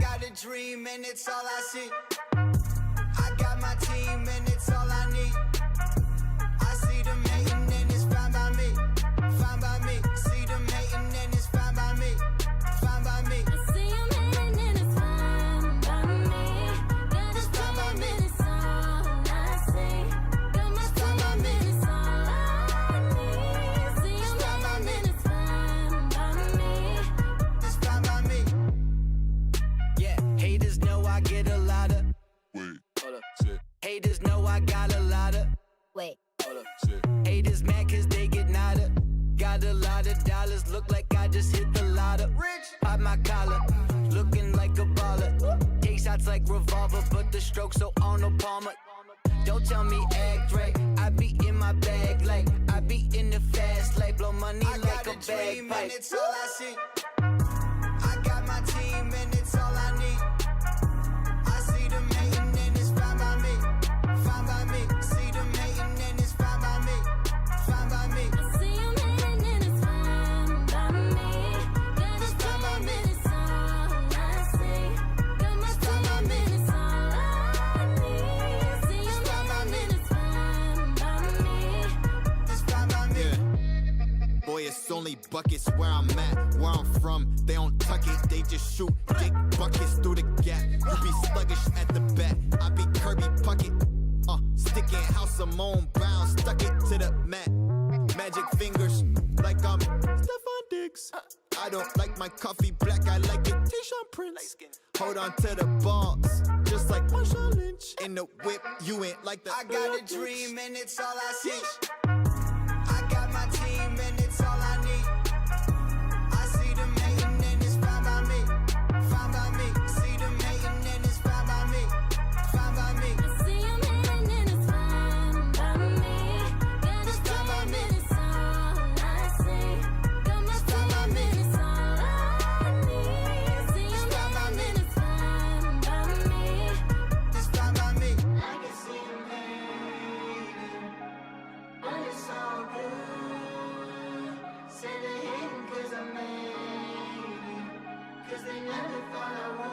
got a dream and it's all I see. I got my team and it's all I need. I see them hating and it's fine by me. Fine by me. See them hating and it's fine by me. Fine by me. I see him hating and it's fine by me. Got a dream and it's all I see. Got my team and it's all I need. See him hating and it's fine by me. It's fine by me. Yeah, haters know I get a lot of. Wait, Hold up. shit, Haters know I got a lot of. Wait. Hold up. shit. Haters mad cause they get nada. Got a lot of dollars, look like I just hit the lotto. Rich, pop my collar, looking like a baller. Take shots like revolver, but the stroke so on no Palmer. Don't tell me act right, I be in my bag like I be in the fast like blow money like a bagpipe. It's all I see. I got my team and it's all I need. I see them hating and it's fine by me. Fine by me. See them hating and it's fine by me. Fine by me. I see him hating and it's fine by me. Got a dream and it's all I see. Got my team and it's all I need. See him hating and it's fine by me. It's fine by me. Boy, it's only buckets where I'm at, where I'm from. They don't tuck it, they just shoot dick buckets through the gap. You be sluggish at the bat, I be Kirby Puckett. Sticking House of Moan Brown, stuck it to the mat. Magic fingers, like I'm Stephon Diggs. I don't like my coffee black, I like it T-shirt Prince. Hold on to the balls, just like Marshawn Lynch. In the whip, you ain't like the. I got a dream and it's all I see. I got my team and it's all I need. I see them hating and it's fine by me. Fine by me. See them hating and it's fine by me. Fine by me. I see him hating and it's fine by me. Got a dream and it's all I see. Got my team and it's all I need. See him hating and it's fine by me. It's fine by me. I can see him hating, but it's all good. Say they hating 'cause I made it, 'cause they never thought I would.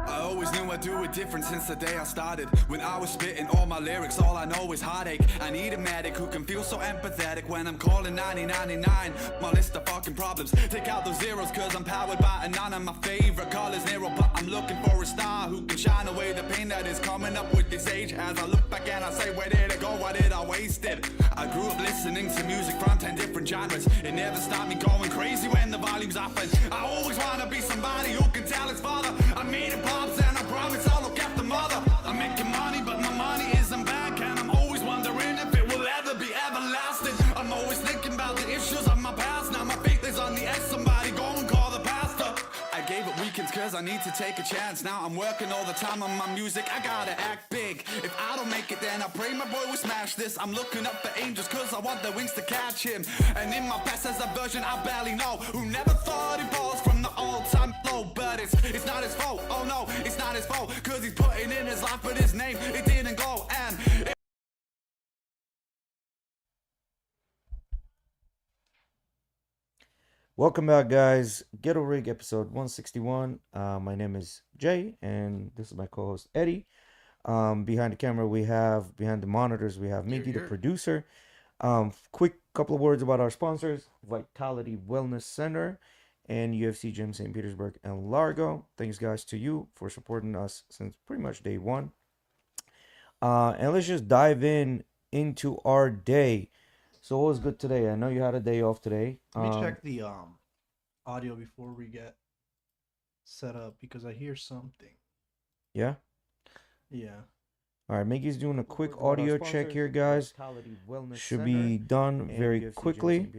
I always knew I'd do it different since the day I started. When I was spitting all my lyrics, all I know is heartache. I need a medic who can feel so empathetic when I'm calling 9099. My list of fucking problems, take out those zeros cause I'm powered by a none of my favorite colors Nero, but I'm looking for a star who can shine away the pain that is coming up with this age. As I look back and I say, where did it go, why did I waste it? I grew up listening to music from 10 different genres. It never stopped me going crazy when the volume's up, and I always wanna be somebody who can tell his father I made it pops and I promise I'll look after mother. I'm making money but my money isn't back, and I'm always wondering if it will ever be everlasting. I'm always thinking about the issues of my past. Now my faith is on the edge, somebody go and call the pastor. I gave up weekends cause I need to take a chance. Now I'm working all the time on my music, I gotta act big. If I don't make it then I pray my boy will smash this. I'm looking up for angels cause I want the wings to catch him. And in my past there's a version I barely know, who never thought he falls from the all-time low. But it's not his fault, oh no, it's not his fault, cause he's putting in his life but his name, it didn't go. And Welcome back, guys. GhettoRig episode 161. My name is Jay, and this is my co-host Eddie. Behind the camera, behind the monitors, we have Miggy, the producer. Quick couple of words about our sponsors: Vitality Wellness Center and UFC Gym St. Petersburg and Largo. Thanks, guys, to you for supporting us since pretty much day one. And let's just dive into our day. So what was good today? I know you had a day off today. Let me check the audio before we get set up because I hear something. Yeah? Yeah. All right, Miggy's doing a quick audio check here, guys. Should be done very quickly.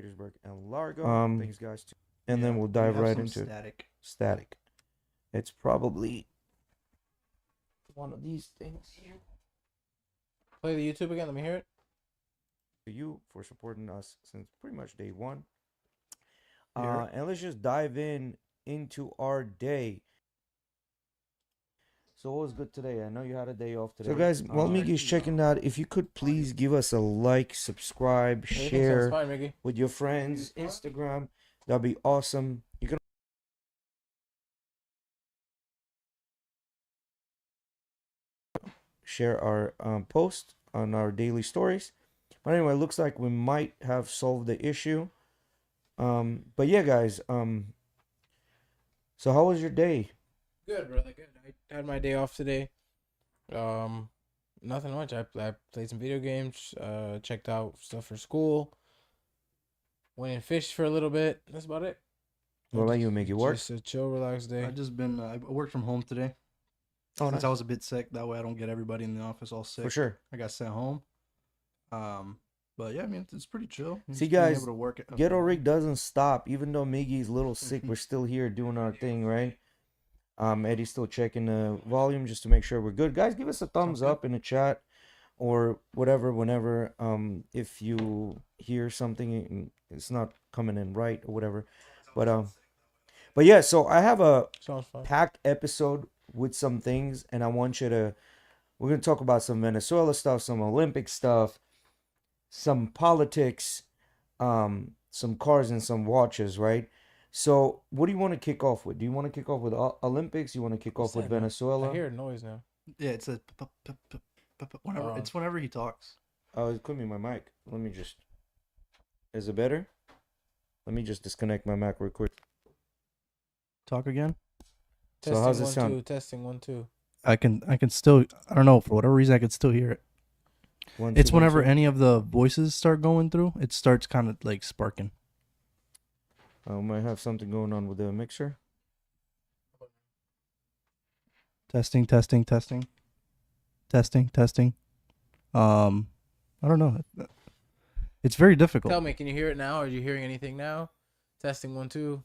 Thanks, guys. And then we'll dive right into static. It's probably one of these things here. Play the YouTube again. Let me hear it. To you for supporting us since pretty much day one. And let's just dive into our day. So what was good today? I know you had a day off today. So guys, while Miggy's checking that, if you could please give us a like, subscribe, Everything sounds share fine, Mickey. with your friends, Instagram, that'd be awesome. You can share our post on our daily stories. But anyway, it looks like we might have solved the issue. But yeah, guys. So how was your day? Good, brother. Good. I had my day off today. Nothing much. I played some video games. Checked out stuff for school. Went and fished for a little bit. That's about it. What about you, Miggy? Work? Just a chill, relaxed day. I just been I worked from home today. Oh, Since nice. I was a bit sick, that way I don't get everybody in the office all sick. For sure. I got sent home. But yeah, I mean it's pretty chill. See, Just being guys, able to work it. GhettoRig doesn't stop. Even though Miggy's a little sick, we're still here doing our thing, right? Eddie's still checking the volume just to make sure we're good. Guys, give us a thumbs good. up in the chat or whatever whenever if you hear something and it's not coming in right or whatever. But yeah, so I have a Sounds fun. packed episode with some things, and we're gonna talk about some Venezuela stuff, some Olympic stuff, some politics, some cars and some watches, right? So what do you want to kick off with? Do you want to kick off with Olympics? You want to kick off with that, man? Venezuela? I hear a noise now. Yeah, it's a whenever Oh. it's whenever he talks. Oh, it could be my mic. Let me just. Is it better? Let me just disconnect my mic real quick. Talk again. So Testing how's it 1 sound? 2. Testing 1 2. I can still, I don't know, for whatever reason I can still hear it. One, It's two, one, whenever two. any of the voices start going through, it starts kind of like sparking. I might have something going on with the mixer. Testing. I don't know. It's very difficult. Tell me, can you hear it now? Are you hearing anything now? Testing 1 2.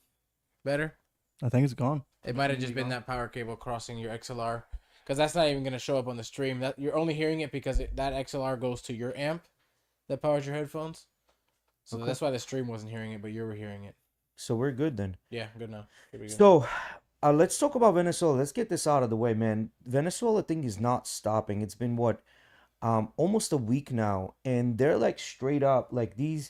Better? I think it's gone. It might have just been that power cable crossing your XLR, because that's not even gonna show up on the stream. That you're only hearing it because that XLR goes to your amp that powers your headphones. So Okay. that's why the stream wasn't hearing it, but you were hearing it. So we're good then. Yeah, good now. Here we go. So, let's talk about Venezuela. Let's get this out of the way, man. Venezuela thing is not stopping. It's been what, almost a week now, and they're like straight up like the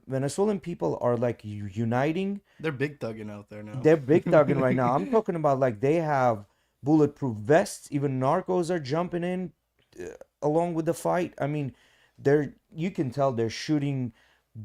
Venezuelan people are like uniting. They're big thugging out there now. They're big thugging right now. I'm talking about like they have bulletproof vests. Even narcos are jumping in along with the fight. I mean, you can tell they're shooting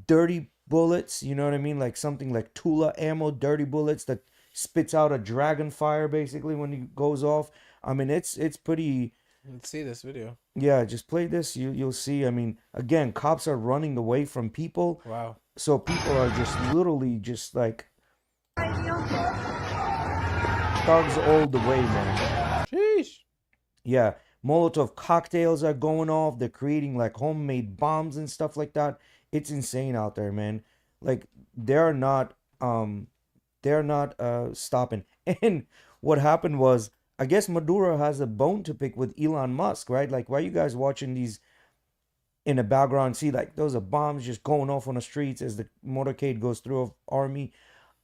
dirty bullets. You know what I mean? Like something like Tula ammo, dirty bullets that spits out a dragon fire basically when it goes off. I mean, it's pretty. Let's see this video. Yeah, just play this. You'll see. I mean, again, cops are running away from people. Wow. So people are just literally just like thugs all the way, man. Sheesh. Yeah, Molotov cocktails are going off. They're creating like homemade bombs and stuff like that. It's insane out there, man. Like they're not stopping. And what happened was, I guess Maduro has a bone to pick with Elon Musk, right? Like, why are you guys watching these in the background? See, like, those are bombs just going off on the streets as the motorcade goes through of army.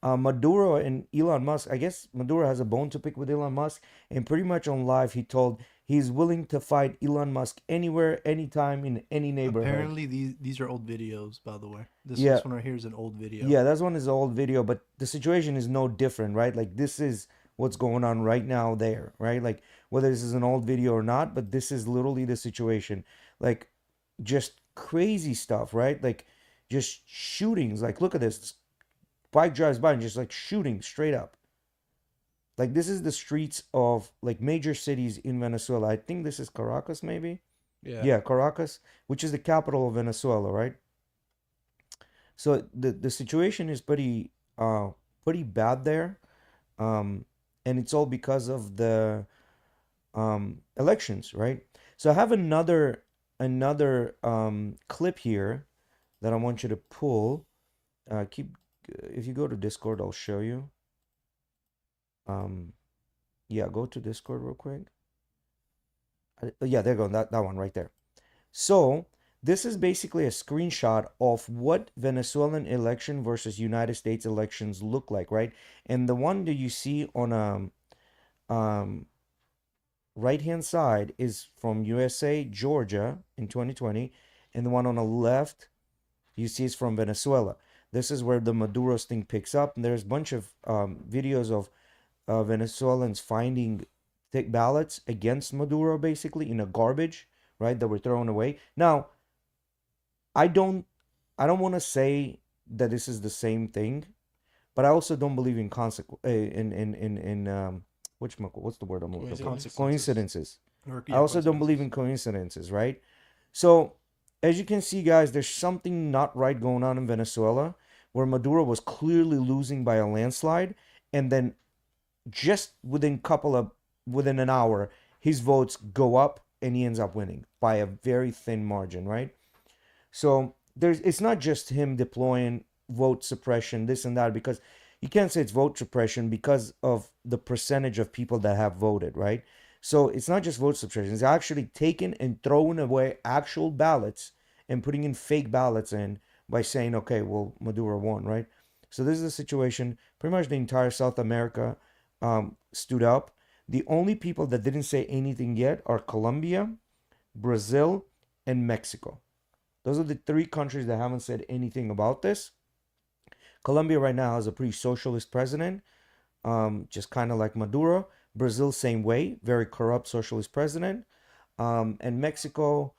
Maduro and Elon Musk, I guess Maduro has a bone to pick with Elon Musk. And pretty much on live, he told he's willing to fight Elon Musk anywhere, anytime, in any neighborhood. Apparently, these are old videos, by the way. This one right here is an old video. Yeah, that one is an old video, but the situation is no different, right? Like, this is what's going on right now there, right? Like, whether this is an old video or not, but this is literally the situation. Like, just crazy stuff, right? Like, just shootings. Like, look at this. Bike drives by and just, like, shooting straight up. Like, this is the streets of, like, major cities in Venezuela. I think this is Caracas, maybe? Yeah. Yeah, Caracas, which is the capital of Venezuela, right? So the situation is pretty bad there. And it's all because of the elections, right? So I have another clip here that I want you to pull. If you go to Discord, I'll show you. Yeah, go to Discord real quick. Yeah, there you go. That one right there. So this is basically a screenshot of what Venezuelan election versus United States elections look like, right? And the one that you see on right hand side is from USA, Georgia in 2020, and the one on the left you see is from Venezuela. This is where the Maduro's thing picks up, and there's a bunch of videos of Venezuelans finding thick ballots against Maduro, basically in a garbage, right, that were thrown away. Now, I don't want to say that this is the same thing, but I also don't believe in what's the word I'm looking for? Coincidences. I also don't believe in coincidences, right? So, as you can see, guys, there's something not right going on in Venezuela, where Maduro was clearly losing by a landslide, and then just within an hour, his votes go up and he ends up winning by a very thin margin, right? So it's not just him deploying vote suppression, this and that, because you can't say it's vote suppression because of the percentage of people that have voted, right? So it's not just vote suppression. It's actually taking and throwing away actual ballots and putting in fake ballots in by saying, okay, well, Maduro won, right? So this is the situation. Pretty much the entire South America stood up. The only people that didn't say anything yet are Colombia, Brazil, and Mexico. Those are the three countries that haven't said anything about this. Colombia right now has a pretty socialist president, just kind of like Maduro. Brazil, same way, very corrupt socialist president. And Mexico,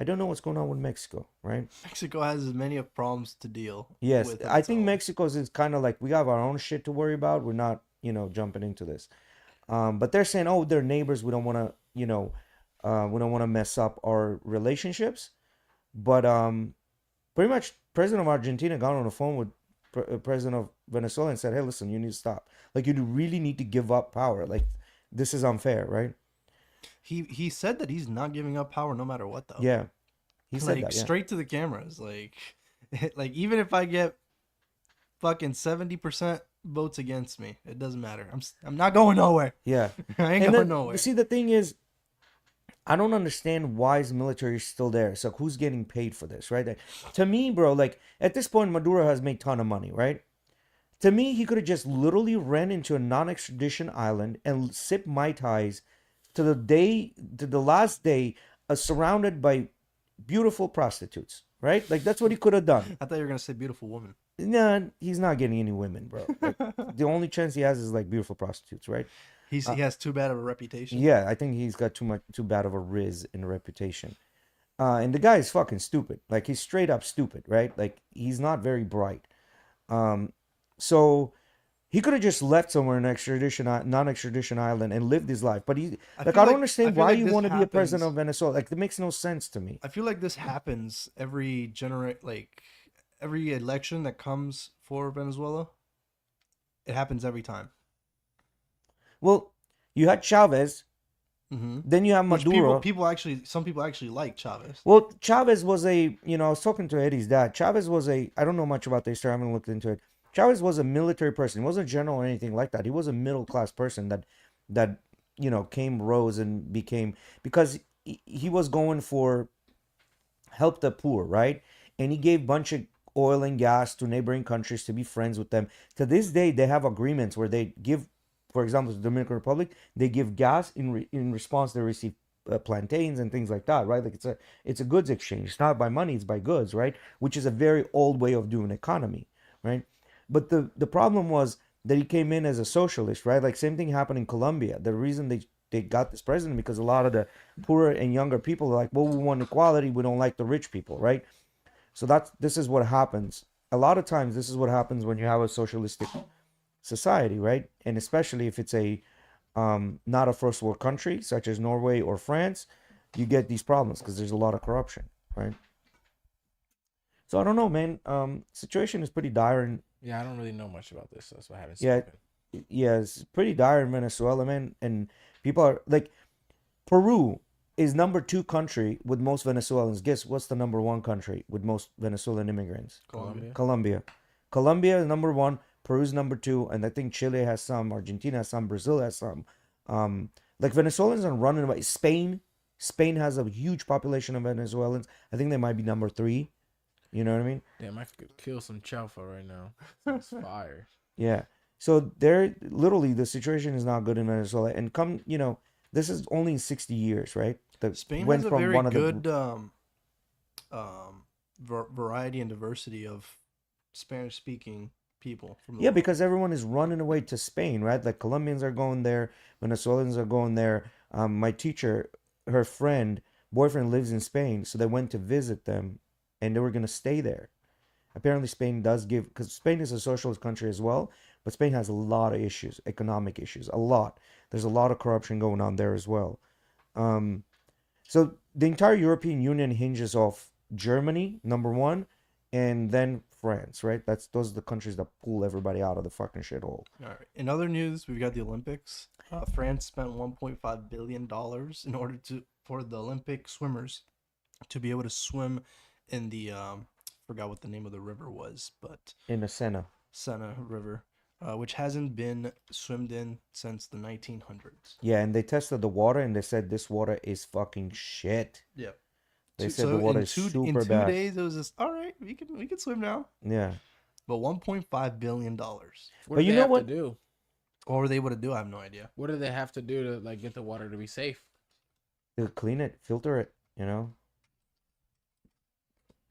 I don't know what's going on with Mexico, right? Mexico has as many of problems to deal Yes, with. I think Mexico's is kind of like, we have our own shit to worry about. We're not, jumping into this. But they're saying, oh, they're neighbors. We don't want to, we don't want to mess up our relationships. But pretty much President of Argentina got on the phone with President of Venezuela and said, hey, listen, you need to stop. Like, you really need to give up power. Like, this is unfair, right? He said that he's not giving up power no matter what, though. Yeah. He said that, straight to the cameras. Like, even if I get fucking 70% votes against me, it doesn't matter. I'm not going nowhere. Yeah. I ain't going nowhere. See, the thing is, I don't understand why his military is still there. So who's getting paid for this, right? Like, to me, bro, like, at this point, Maduro has made a ton of money, right? To me, he could have just literally ran into a non-extradition island and sipped Mai Tais to the last day, surrounded by beautiful prostitutes, right? Like, that's what he could have done. I thought you were going to say beautiful woman. Nah, he's not getting any women, bro. Like, the only chance he has is, like, beautiful prostitutes, right? He has too bad of a reputation. Yeah, I think he's got too bad of a riz in reputation. And the guy is fucking stupid. Like, he's straight up stupid, right? Like, he's not very bright. So he could have just left somewhere in non-extradition island and lived his life. But I don't understand why you want to be a president of Venezuela. Like, it makes no sense to me. I feel like this happens every election that comes for Venezuela. It happens every time. Well, you had Chavez, then you have Maduro. Some people actually like Chavez. Well, Chavez was I was talking to Eddie's dad. Chavez was I don't know much about the history. I haven't looked into it. Chavez was a military person. He wasn't a general or anything like that. He was a middle-class person that rose and became, because he was going for help the poor, right? And he gave a bunch of oil and gas to neighboring countries to be friends with them. To this day, they have agreements where they give, for example, the Dominican Republic, they give gas in response. They receive plantains and things like that, right? Like, it's a goods exchange. It's not by money, it's by goods, right? Which is a very old way of doing economy, right? But the problem was that he came in as a socialist, right? Like, same thing happened in Colombia. The reason they got this president, because a lot of the poorer and younger people are like, well, we want equality, we don't like the rich people, right? So this is what happens. A lot of times, this is what happens when you have a socialistic society, right? And especially if it's a not a first world country such as Norway or France, you get these problems because there's a lot of corruption, right? So I don't know, man. Situation is pretty dire. And yeah, I don't really know much about this. So that's why I haven't. Yeah, it's pretty dire in Venezuela, man. And people are like, Peru is number 2 country with most Venezuelans. Guess what's the number 1 country with most Venezuelan immigrants? Colombia is number 1. Peru's number 2, and I think Chile has some, Argentina has some, Brazil has some. Like, Venezuelans are running away. Spain has a huge population of Venezuelans. I think they might be number 3. You know what I mean? Damn, I could kill some chaufa right now. It's fire. Yeah. So they're literally, the situation is not good in Venezuela. And come, This is only in 60 years, right? Spain went has a from very one of the good variety and diversity of Spanish speaking people from the Yeah, world. because everyone is running away to Spain, right? Like Colombians are going there, Venezuelans are going there. My teacher, her friend, boyfriend lives in Spain, so they went to visit them, and they were gonna stay there. Apparently, Spain does give, because Spain is a socialist country as well, but Spain has a lot of issues, economic issues, a lot. There's a lot of corruption going on there as well. Um, so the entire European Union hinges off Germany, number one, and then France, right? Those are the countries that pull everybody out of the fucking shithole. All right. In other news, we've got the Olympics. France spent $1.5 billion in order for the Olympic swimmers to be able to swim in the forgot what the name of the river was, but In the Sena. Sena River, which hasn't been swimmed in since the 1900s. Yeah, and they tested the water and they said this water is fucking shit. Yep. They said the water is super in 2 bad. days, it was just all right. We can swim now. Yeah. But $1.5 billion. What But do you they know have what? to do? What were they able to do? I have no idea. What do they have to do to like get the water to be safe? They'll clean it, filter it,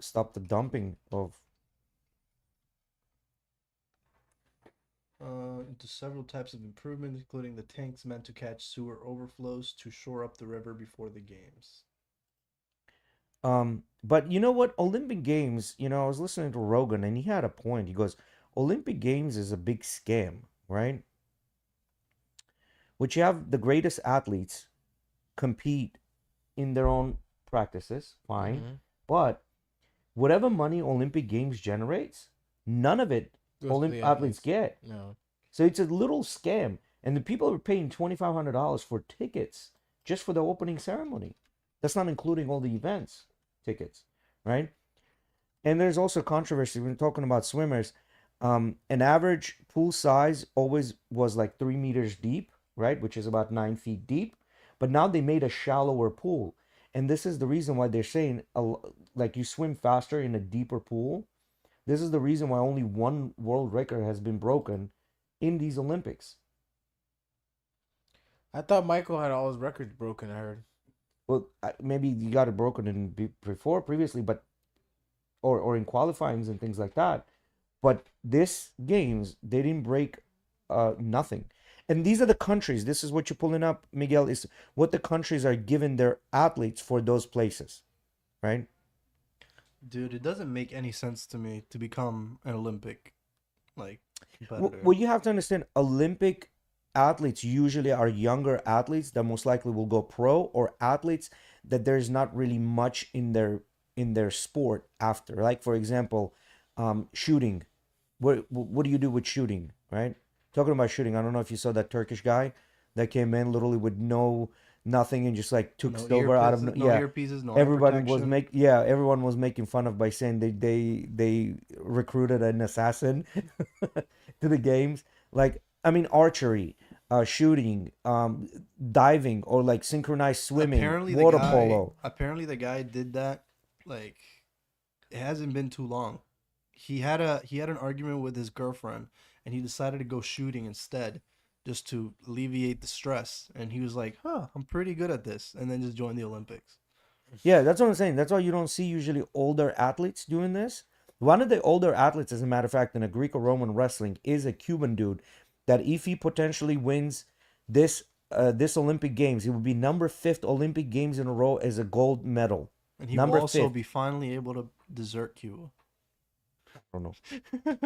stop the dumping of. Into several types of improvements, including the tanks meant to catch sewer overflows to shore up the river before the games. But you know what? Olympic Games, I was listening to Rogan and he had a point. He goes, Olympic Games is a big scam, right? Which you have the greatest athletes compete in their own practices, fine. Mhm. But whatever money Olympic Games generates, none of it Goes to Olympic the athletes get. No. So it's a little scam. And the people are paying $2,500 for tickets just for the opening ceremony. That's not including all the events tickets, right? And there's also controversy when talking about swimmers. An average pool size always was like 3 meters deep, right? Which is about 9 feet deep. But now they made a shallower pool. And this is the reason why they're saying, like, you swim faster in a deeper pool. This is the reason why only one world record has been broken in these Olympics. I thought Michael had all his records broken. I heard. Well, maybe you got it broken in previously, but or in qualifyings and things like that. But this games, they didn't break nothing. And these are the countries. This is what you're pulling up, Miguel, is what the countries are giving their athletes for those places, right? Dude, it doesn't make any sense to me to become an Olympic competitor. Well, you have to understand, Olympic athletes usually are younger athletes that most likely will go pro, or athletes that there's not really much in their sport after. Like, for example, shooting. What do you do with shooting, right? Talking about shooting, I don't know if you saw that Turkish guy that came in literally with nothing and just like took silver out of no yeah. earpieces, no Everybody eye was protection. everyone was making fun of by saying they recruited an assassin to the games. Like, I mean, archery, shooting, diving, or like synchronized swimming, Apparently water the guy, polo. Apparently the guy did that. Like, it hasn't been too long. He had an argument with his girlfriend, and he decided to go shooting instead, just to alleviate the stress. And he was like, "Huh, I'm pretty good at this," and then just joined the Olympics. Yeah, that's what I'm saying. That's why you don't see usually older athletes doing this. One of the older athletes, as a matter of fact, in a Greco-Roman wrestling, is a Cuban dude that if he potentially wins this Olympic Games, it would be number 5th Olympic Games in a row as a gold medal. And he Number will also 5th. be finally able to desert Cuba. I don't know. I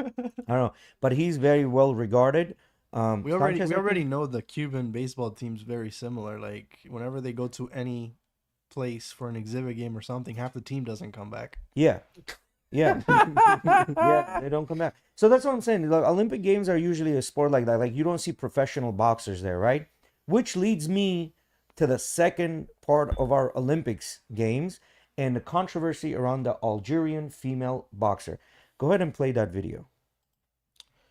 don't know, but he's very well regarded. We Sanchez, I already think- know the Cuban baseball team's very similar. Like, whenever they go to any place for an exhibit game or something, half the team doesn't come back. Yeah. Yeah. Yeah, they don't come back. So that's what I'm saying. Like, Olympic Games are usually a sport like that. Like, you don't see professional boxers there, right? Which leads me to the second part of our Olympics games and the controversy around the Algerian female boxer. Go ahead and play that video.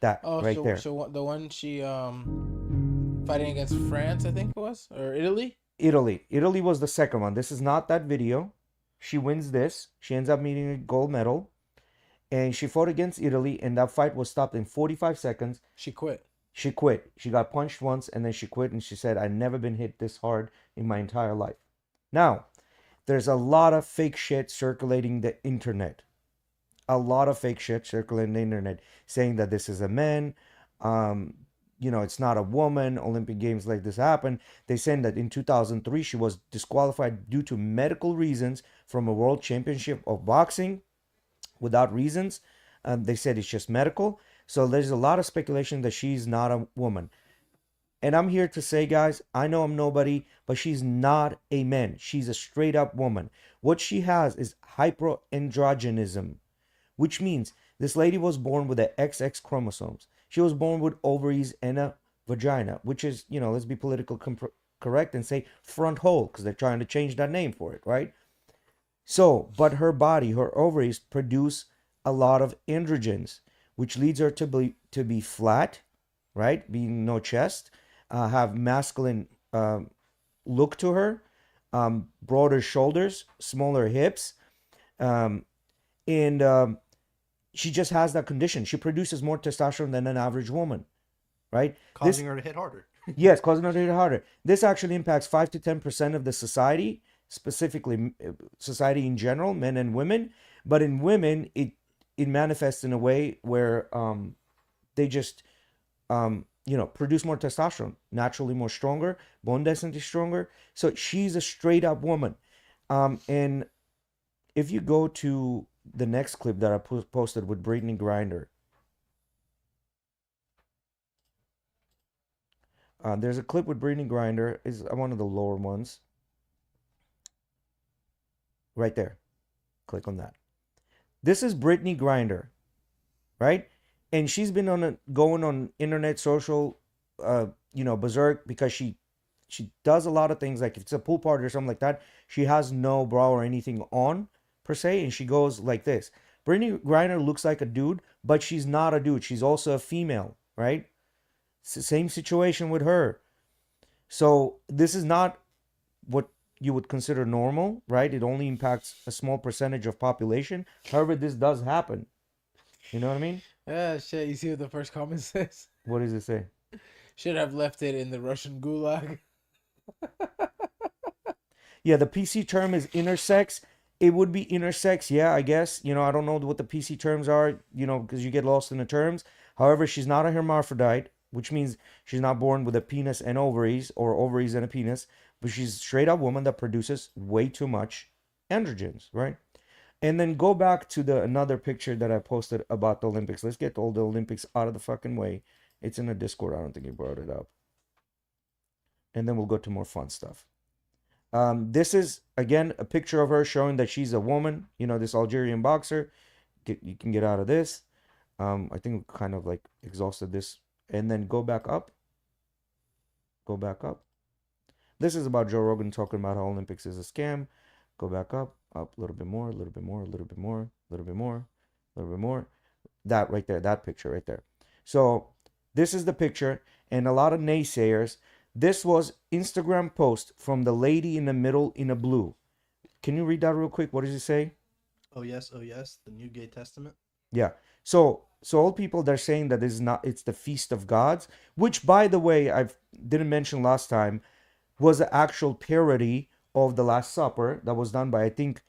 That Oh, right there. So the one she fighting against France, I think it was, or Italy. Italy was the second one. This is not that video. She wins this. She ends up meeting a gold medal. And she fought against Italy, and that fight was stopped in 45 seconds. She quit. She quit. She got punched once and then she quit, and she said, I've never been hit this hard in my entire life. Now, there's a lot of fake shit circulating the internet. A lot of fake shit circulating the internet saying that this is a man. It's not a woman. Olympic Games like this happen. They saying that in 2003 she was disqualified due to medical reasons from a world championship of boxing without reasons. They said it's just medical. So there's a lot of speculation that she's not a woman. And I'm here to say, guys, I know I'm nobody, but she's not a man. She's a straight up woman. What she has is hyperandrogenism, which means this lady was born with the XX chromosomes. She was born with ovaries and a vagina, which is, let's be political correct and say front hole, because they're trying to change that name for it, right? So, but her body, her ovaries produce a lot of androgens, which leads her to be flat, right? Being no chest, have masculine look to her, broader shoulders, smaller hips, and she just has that condition. She produces more testosterone than an average woman, right? Causing her to hit harder. Yes, causing her to hit harder. This actually impacts 5 to 10% of the society, specifically society in general, men and women. But in women, it manifests in a way where they just produce more testosterone, naturally more stronger, bone density stronger. So she's a straight up woman. And if you go to the next clip that I posted with Brittany Grinder, there's a clip with Brittany Grinder, is one of the lower ones. Right there. Click on that. This is Brittany Grinder, right? And she's been going on internet, social, berserk, because she does a lot of things. Like if it's a pool party or something like that, she has no bra or anything on per se, and she goes like this. Brittany Griner looks like a dude, but she's not a dude. She's also a female, right? It's the same situation with her. So this is not what you would consider normal, right? It only impacts a small percentage of population. However, this does happen. You know what I mean? Yeah, shit. You see what the first comment says? What does it say? Should have left it in the Russian gulag. Yeah, the PC term is intersex. It would be intersex, yeah, I guess. I don't know what the PC terms are, because you get lost in the terms. However, she's not a hermaphrodite, which means she's not born with a penis and ovaries, or ovaries and a penis, but she's a straight up woman that produces way too much androgens, right? And then go back to another picture that I posted about the Olympics. Let's get all the Olympics out of the fucking way. It's in the Discord. I don't think he brought it up. And then we'll go to more fun stuff. This is, again, a picture of her showing that she's a woman. This Algerian boxer. You can get out of this. I think we kind of like exhausted this. And then go back up. Go back up. This is about Joe Rogan talking about how Olympics is a scam. Go back up, a little bit more, a little bit more, a little bit more, a little bit more, a little bit more. That right there, that picture right there. So this is the picture, and a lot of naysayers. This was Instagram post from the lady in the middle in a blue. Can you read that real quick? What does it say? Oh yes, the New Gay Testament. Yeah. So all people, they're saying that this is not, it's the Feast of Gods, which, by the way, I didn't mention last time, was an actual parody of the Last Supper that was done by, I think,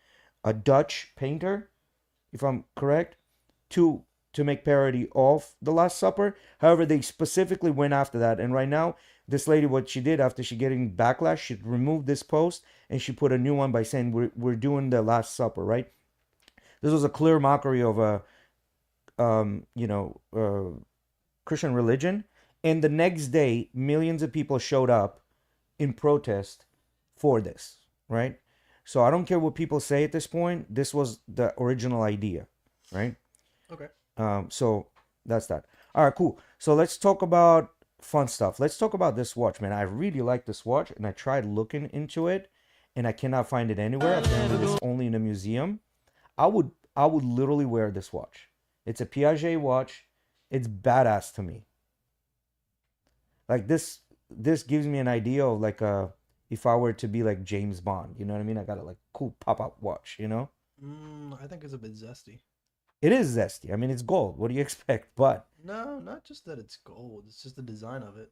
a Dutch painter, if I'm correct, to make parody of the Last Supper. However, they specifically went after that, and right now, this lady, what she did after she getting backlash, she removed this post and she put a new one by saying we're doing the Last Supper, right? This was a clear mockery of a Christian religion. And the next day, millions of people showed up in protest for this, right? So I don't care what people say at this point. This was the original idea, right? Okay. So that's that. All right, cool. So let's talk about fun stuff. Let's talk about this watch, man. I really like this watch, and I tried looking into it, and I cannot find it anywhere. Apparently, it's only in a museum. I would literally wear this watch. It's a Piaget watch. It's badass to me. Like this gives me an idea of like if I were to be like James Bond, you know what I mean? I got a like cool pop-up watch, I think it's a bit zesty. It is zesty. I mean, it's gold. What do you expect? But No, not just that it's gold. It's just the design of it.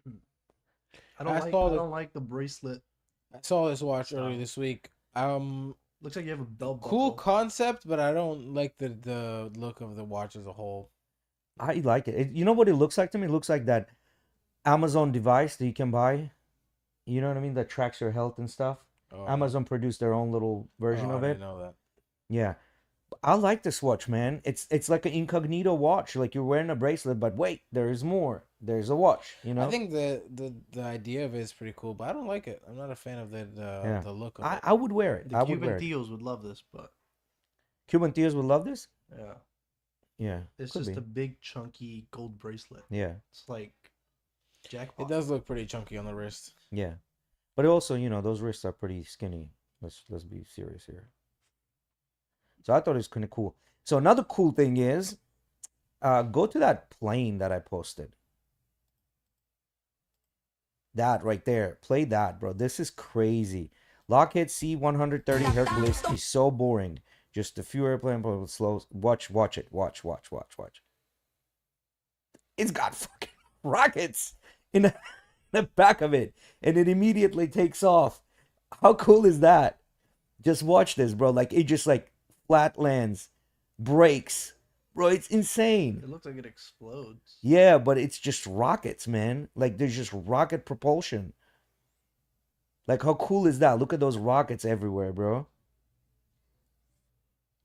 I I don't like. saw I the- don't like the bracelet. I saw this watch earlier Style. this week. Looks like you have a belt Cool buckle. concept, but I don't like the look of the watch as a whole. I like it. You know what it looks like to me? It looks like that Amazon device that you can buy. You know what I mean? That tracks your health and stuff. Oh, Amazon produced their own little version oh, of I it. didn't know that. Yeah. I like this watch, man. It's like an incognito watch. Like you're wearing a bracelet, but wait, there is more. There's a watch, you know? I think the idea of it is pretty cool, but I don't like it. I'm not a fan of the look of it. I would wear it. The I would Cuban wear it. Theos would love this, but Cuban Theos would love this? yeah, Yeah. it's could just be. a big chunky gold bracelet. Yeah. It's like jackpot. It does look pretty chunky on the wrist. Yeah. But also, you know, those wrists are pretty skinny. Let's be serious here. So I thought it was kind of cool. So another cool thing is, go to that plane that I posted. That right there. Play that, bro. This is crazy. Lockheed C-130 Hercules is so boring. Just a few airplane with slow. Watch it. Watch. It's got fucking rockets in the back of it, and it immediately takes off. How cool is that? Just watch this, bro. Like it just like flat lands, breaks, bro. It's insane. It looks like it explodes. Yeah, but it's just rockets, man. Like there's just rocket propulsion. Like how cool is that? Look at those rockets everywhere, bro.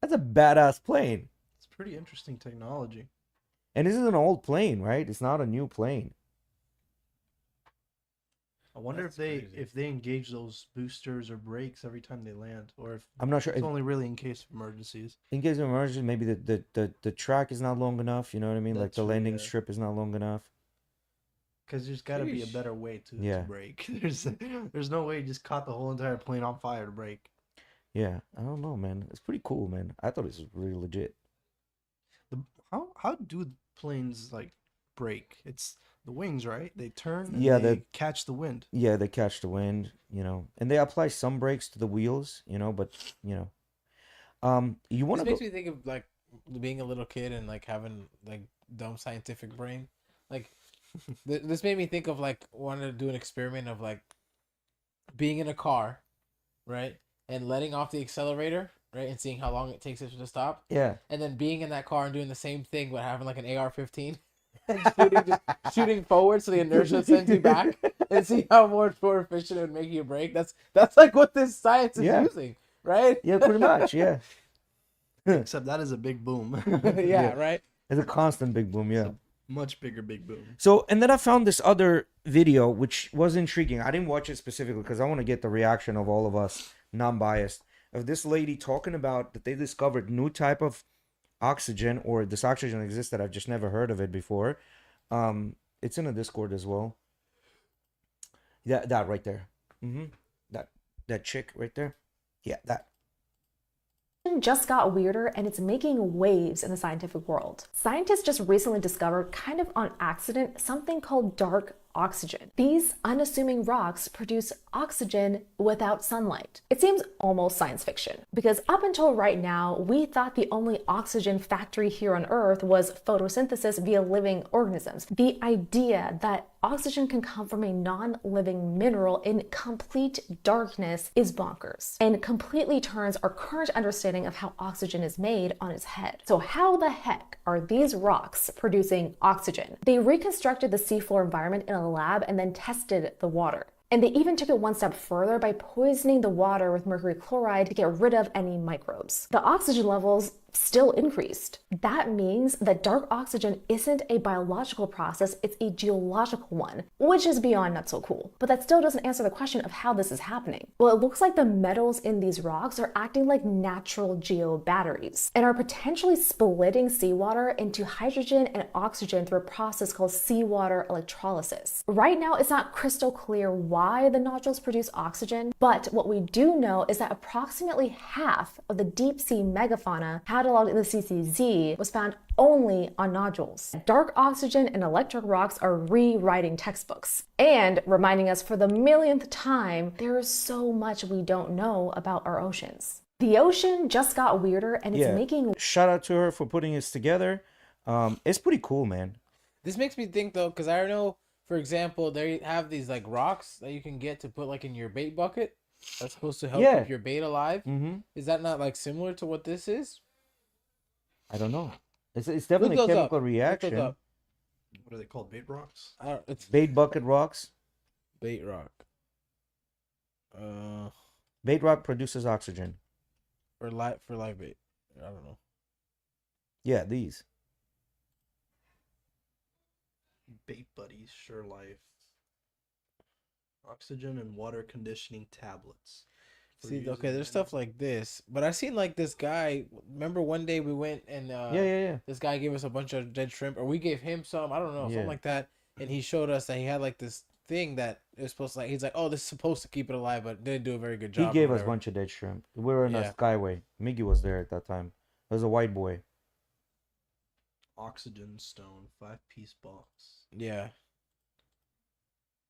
That's a badass plane. It's pretty interesting technology. And this is an old plane, right? It's not a new plane. I wonder That's if crazy. they engage those boosters or brakes every time they land, or if I'm not sure. it's only really in case of emergencies. In case of emergency, maybe the track is not long enough. You know what I mean? Like That's the true, landing yeah. strip is not long enough. Because there's got to be a Sheesh. better way to Yeah. brake. There's no way you just caught the whole entire plane on fire to brake. Yeah, I don't know, man. It's pretty cool, man. I thought this was really legit. How do planes like brake? It's the wings, right? They turn and Yeah, they catch the wind. Yeah, they catch the wind, you know, and they apply some brakes to the wheels, you know, but you want This to makes go. me think of like being a little kid and like having like dumb scientific brain. Like this made me think of like wanting to do an experiment of like being in a car, right, and letting off the accelerator, right, and seeing how long it takes it to stop, Yeah, and then being in that car and doing the same thing but having like an AR-15 and shooting forward so the inertia sends you back and see how more efficient it would make you brake. That's like what this science is Yeah. using, right? yeah, pretty much, yeah. Except that is a big boom. yeah, right. It's a constant big boom, yeah. Much bigger big boom. So, and then I found this other video which was intriguing. I didn't watch it specifically because I want to get the reaction of all of us, non-biased, of this lady talking about that they discovered new type of oxygen, or this oxygen exists that I've just never heard of it before. It's in a Discord as well. Yeah, that right there. That chick right there. Yeah, that. Just got weirder, and it's making waves in the scientific world. Scientists just recently discovered, kind of on accident, something called dark oxygen. These unassuming rocks produce oxygen without sunlight. It seems almost science fiction, because up until right now, we thought the only oxygen factory here on Earth was photosynthesis via living organisms. The idea that oxygen can come from a non-living mineral in complete darkness is bonkers, and completely turns our current understanding of how oxygen is made on its head. So how the heck are these rocks producing oxygen? They reconstructed the seafloor environment in a lab and then tested the water. And they even took it one step further by poisoning the water with mercury chloride to get rid of any microbes. The oxygen levels still increased. That means that dark oxygen isn't a biological process, it's a geological one, which is beyond not so cool. But that still doesn't answer the question of how this is happening. Well, it looks like the metals in these rocks are acting like natural geobatteries and are potentially splitting seawater into hydrogen and oxygen through a process called seawater electrolysis. Right now, it's not crystal clear why the nodules produce oxygen, but what we do know is that approximately half of the deep sea megafauna cataloged in the CCZ was found only on nodules. Dark oxygen and electric rocks are rewriting textbooks and reminding us for the millionth time there is so much we don't know about our oceans. The ocean just got weirder and it's Yeah. making Shout out to her for putting this together. It's pretty cool, man. This makes me think though, because I know, for example, they have these like rocks that you can get to put like in your bait bucket. That's supposed to help Yeah. keep your bait alive. Mm-hmm. Is that not like similar to what this is? I don't know. It's definitely a those up. chemical Look those reaction. up. What are they called? Bait rocks? It's Bait bucket rocks. bait rock. Bait rock produces oxygen. For live bait. I don't know. Yeah, these. Bait buddies, Sure Life. Oxygen and water conditioning tablets. for See, using okay, there's in- stuff like this, but I seen like this guy. Remember one day we went and Yeah. this guy gave us a bunch of dead shrimp, or we gave him some. I don't know, Yeah. something like that. And he showed us that he had like this thing that it was supposed to like. He's like, oh, this is supposed to keep it alive, but didn't do a very good He job. or gave us a whatever. bunch of dead shrimp. We were in a Yeah. skyway. Miggy was there at that time. There was a white boy. Oxygen stone, 5-piece box. Yeah.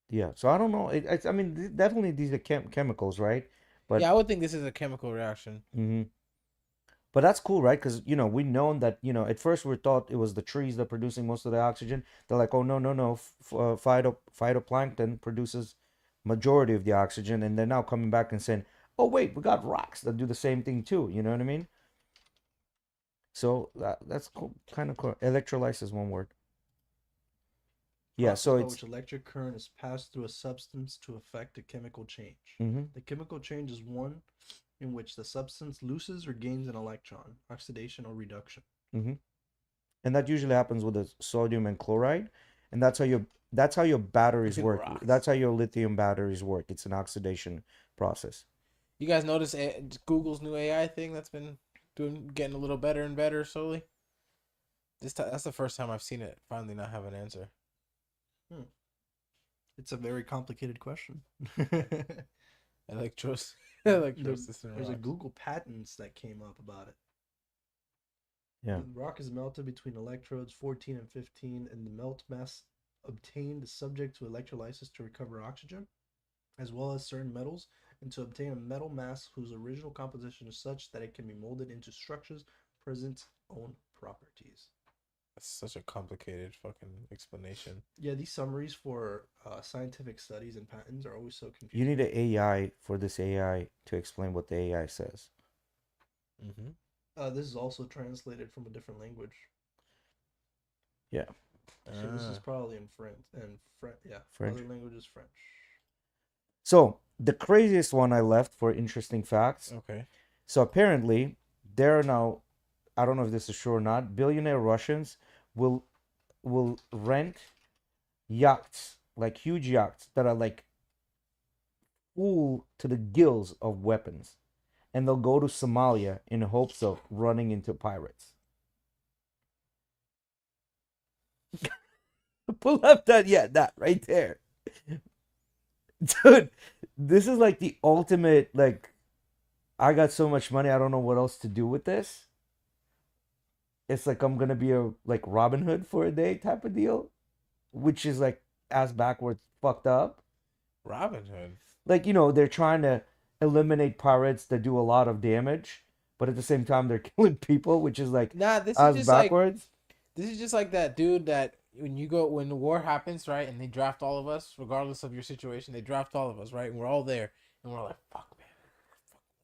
Yeah. So I don't know. I mean, definitely these are chemicals, right? But Yeah, I would think this is a chemical reaction. hmm But that's cool, right? Because we known that at first we thought it was the trees that are producing most of the oxygen. They're like, oh no, phytoplankton produces majority of the oxygen, and they're now coming back and saying, oh wait, we got rocks that do the same thing too. You know what I mean? So that's cool, kind of cool. Electrolysis is one word. Yeah, Process so by it's which electric current is passed through a substance to effect a chemical change. mhm. The chemical change is one in which the substance loses or gains an electron, oxidation or reduction. And that usually happens with the sodium and chloride, and that's how your batteries It work. rocks. That's how your lithium batteries work. It's an oxidation process. You guys notice Google's new AI thing that's been getting a little better and better slowly? That's the first time I've seen it finally not have an answer. It's a very complicated question. Electrolysis There's and a rocks. Google patents that came up about it. Yeah. The rock is melted between electrodes 14 and 15, and the melt mass obtained is subject to electrolysis to recover oxygen, as well as certain metals, and to obtain a metal mass whose original composition is such that it can be molded into structures present own properties. That's such a complicated fucking explanation. Yeah, these summaries for scientific studies and patents are always so You confusing. need an AI for this AI to explain what the AI says. Mm-hmm. This is also translated from a different language. Yeah. So this is probably in French yeah, French. other language is French. So the craziest one I left for interesting facts. Okay. So apparently there are now, I don't know if this is true or not, billionaire Russians will rent yachts, like huge yachts that are like full to the gills of weapons, and they'll go to Somalia in hopes of running into pirates. Pull up that right there. Dude, this is like the ultimate, like, I got so much money, I don't know what else to do with this. It's like I'm gonna be a like Robin Hood for a day type of deal, which is like ass backwards fucked up. Robin Hood. Like, they're trying to eliminate pirates that do a lot of damage, but at the same time they're killing people, which is like Nah, this is ass just like backwards. this is just like that dude that when the war happens, right, and they draft all of us, regardless of your situation, they draft all of us, right, and we're all there, and we're like, fuck, man,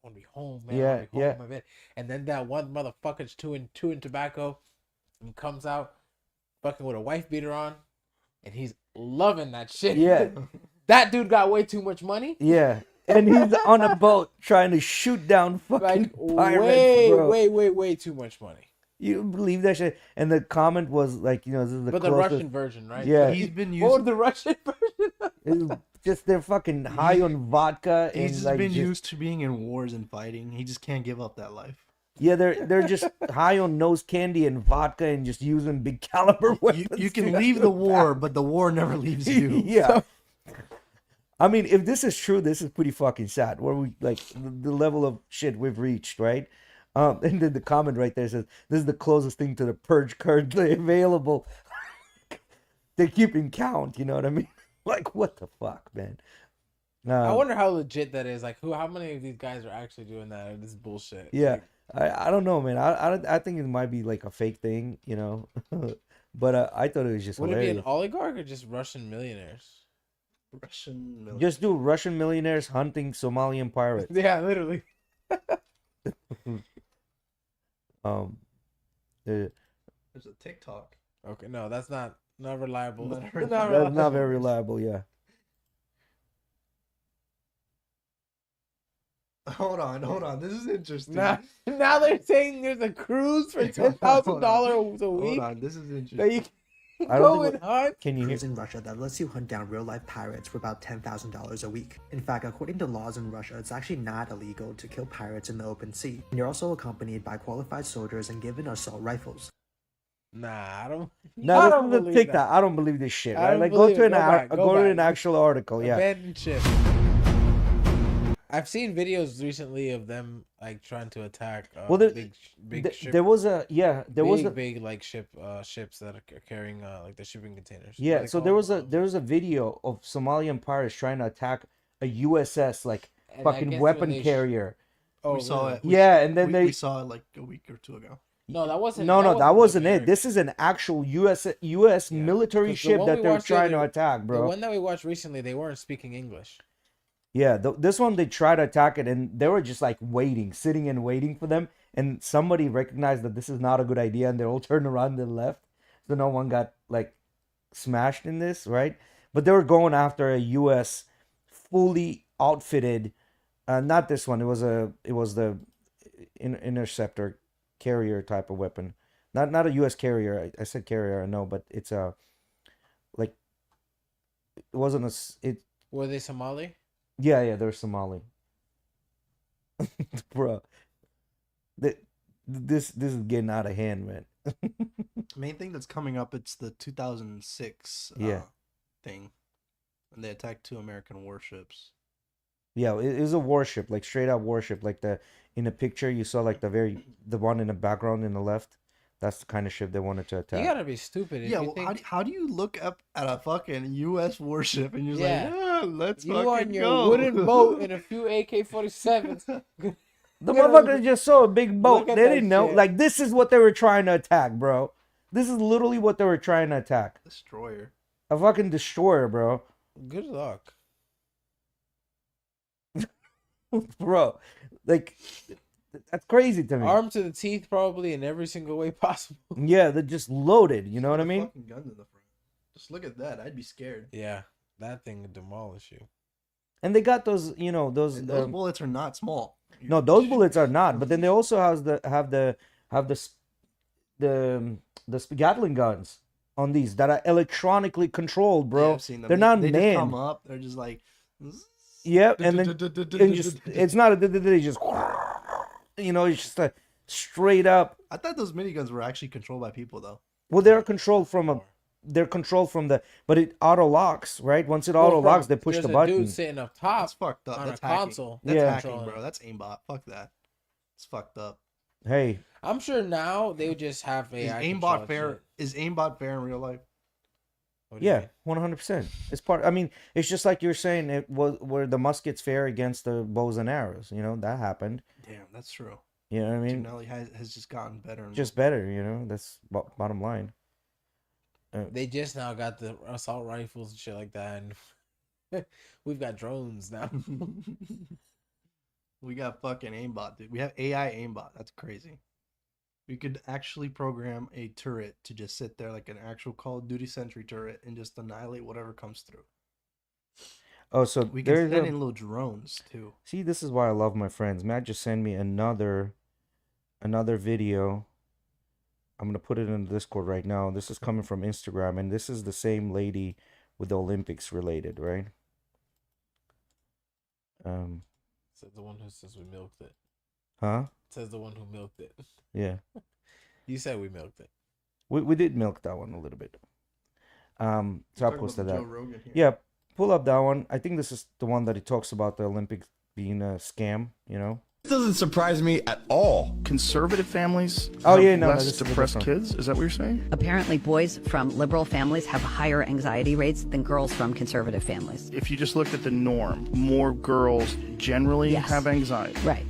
I want to be home, man. I wanna be home in my bed. And then that one motherfucker's chewing tobacco, and he comes out, fucking with a wife beater on, and he's loving that shit. Yeah. That dude got way too much money. Yeah. And he's on a boat trying to shoot down fucking Like pirates, bro. way too much money. You believe that shit? And the comment was like, this is the But the closest. Russian version, right? Yeah. He's been Or used. the Russian version. It's just they're fucking high on vodka and He's just like been used to being in wars and fighting. He just can't give up that life. Yeah, they're just high on nose candy and vodka and just using big caliber weapons. You can to- leave the war, but the war never leaves you. Yeah. I mean, if this is true, this is pretty fucking sad. Where we like the level of shit we've reached, right? And then the comment right there says, "This is the closest thing to the purge currently available." They're keeping count, you know what I mean? Like, what the fuck, man? I Um, wonder how legit that is. Like, how many of these guys are actually doing that? Or this is bullshit. yeah, Like, I don't know, man. I think it might be like a fake thing, you know. But I thought it was just would it be an hilarious. oligarch or just Russian millionaires? Russian military. Just do Russian millionaires hunting Somalian pirates. Yeah, literally. Um, uh, There's a TikTok. Okay, no, that's not reliable. Not Not reliable. that's not very reliable. Yeah. Hold on. This is interesting. Now they're saying there's a cruise for $10,000 a week Hold on, this is that interesting. you can I don't go think and hunt. Can you hear? In Russia that lets you hunt down real-life pirates for about $10,000 a week. In fact, according to laws in Russia, it's actually not illegal to kill pirates in the open sea. And you're also accompanied by qualified soldiers and given assault rifles. Nah, I don't. No, I this don't is the believe TikTok. that. I don't believe this shit. I Right? don't Like, believe go it. to Go an back. actual article. Yeah. Abandoned ship. I've seen videos recently of them like trying to attack. Well, there- big ship. There was a big like ships that are carrying like the shipping containers. What are yeah. they So there called? was a video of Somalian pirates trying to attack a USS like And I fucking guess weapon when they carrier. Oh, we saw really? it. Yeah, and then we saw it like a week or two ago. No, that wasn't. No, that wasn't it. American. This is an actual US Yeah. military 'Cause the ship one that we they're watched the trying to other- attack, The bro. one that we watched recently, they weren't speaking English. Yeah, this one they tried to attack it, and they were just like waiting, sitting and waiting for them. And somebody recognized that this is not a good idea, and they all turned around and left. So no one got like smashed in this, right? But they were going after a U.S. fully outfitted. Not this one. It was the interceptor carrier type of weapon. Not a U.S. carrier. I said carrier, I know, but it's a like it wasn't it. Were they Somali? Yeah, they're Somali. Bro, this is getting out of hand, man. Main thing that's coming up, it's the 2006 Yeah. thing, and they attacked 2 American warships. Yeah, it was a warship, like straight up warship. Like in the picture you saw, like the one in the background in the left. That's the kind of ship they wanted to attack. You gotta be stupid. If Yeah, you well, think how do you look up at a fucking U.S. warship and you're Yeah. like, yeah, let's you fucking on your go. wooden boat in a few AK-47s. The You gotta motherfuckers just saw a big boat. look at They that didn't know. shit. Like, this is what they were trying to attack, bro. This is literally what they were trying to attack. Destroyer. A fucking destroyer, bro. Good luck. Bro, like, that's crazy to me. Armed to the teeth, probably in every single way possible. Yeah, they're just loaded. You know what I Put mean? Fucking guns in the front. Just look at that. I'd be scared. Yeah, that thing would demolish you. And they got those, those. And those bullets are not small. No, those bullets are not. But then they also have the Gatling guns on these that are electronically controlled, bro. Yeah, I've seen them. They're not they manned. just come up. They're just like. Yep, and then and just it's not a they just it's just a straight up. I thought those miniguns were actually controlled by people though. Well, they're controlled from but it auto locks, right? Once it auto locks, they push There's the a button. dude sitting up top That's fucked up. on That's a hacking. console. That's Yeah. hacking, controlling bro. it. That's aimbot. Fuck that. It's fucked up. Hey, I'm sure now they would just have AI. Is aimbot fair? Is aimbot fair in real life? yeah, 100%. It's part. I mean, it's just like you're saying it was where the muskets fare against the bows and arrows. That happened. Damn, that's true. You know what I mean? Technology has just gotten better. And Just better. That's bottom line. They just now got the assault rifles and shit like that, and we've got drones now. we got fucking aimbot, dude. We have AI aimbot. That's crazy. We could actually program a turret to just sit there like an actual Call of Duty Sentry turret and just annihilate whatever comes through. Oh, so We can there's send a, in little drones too. see, this is why I love my friends. Matt just sent me another video. I'm gonna put it in the Discord right now. This is coming from Instagram, and this is the same lady with the Olympics related, right? Says the one who says we milked it. Huh? Says the one who milked it. Yeah. You said we milked it. We did milk that one a little bit. So I Talk about posted the that. Joe Rogan here. Yeah, pull up that one. I think this is the one that he talks about the Olympics being a scam, This doesn't surprise me at all. Conservative families Oh, have yeah, no, less this is a depressed different kids? Is that what you're saying? Apparently, boys from liberal families have higher anxiety rates than girls from conservative families. If you just looked at the norm, more girls generally Yes. have anxiety. Right.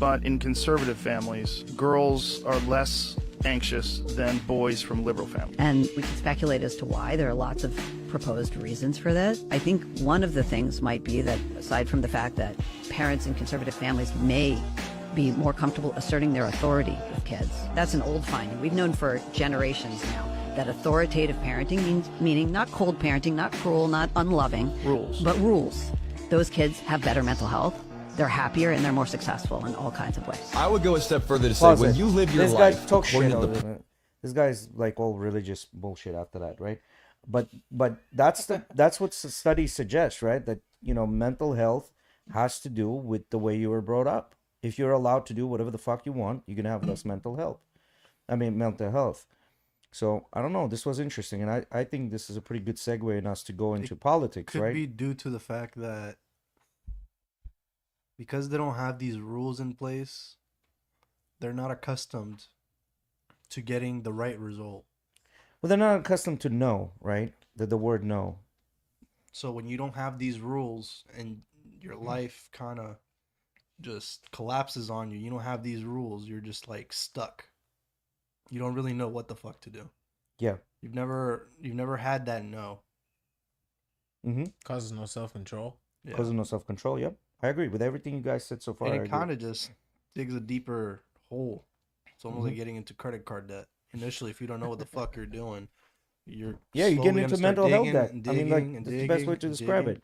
But in conservative families, girls are less anxious than boys from liberal families. And we can speculate as to why. There are lots of proposed reasons for this. I think one of the things might be that, aside from the fact that parents in conservative families may be more comfortable asserting their authority with kids, that's an old finding. We've known for generations now that authoritative parenting meaning not cold parenting, not cruel, not unloving. Rules. But rules. Those kids have better mental health. They're happier and they're more successful in all kinds of ways. I would go a step further to say, Pause when it. you live your This guy life talks shit. according to the This guy's like all religious bullshit after that, right? But that's what studies suggest, right? That mental health has to do with the way you were brought up. If you're allowed to do whatever the fuck you want, you're gonna have less mental health. Mental health. So I don't know. This was interesting, and I think this is a pretty good segue in us to go into politics, Could right? be due to the fact that because they don't have these rules in place, they're not accustomed to getting the right result. Well, they're not accustomed to no, right? The word no. So when you don't have these rules and your life kind of just collapses on you, you don't have these rules, you're just like stuck. You don't really know what the fuck to do. Yeah. You've never had that no. Mm-hmm. Causes no self-control. Yeah. Because of no self-control. Yep. I agree with everything you guys said so far. And I it agree. kind of just digs a deeper hole. It's almost Mm-hmm. like getting into credit card debt. Initially, if you don't know what the fuck you're doing, you're you're slowly getting gonna into start mental health digging debt. and I mean, like, digging and that's the best way digging to and describe digging.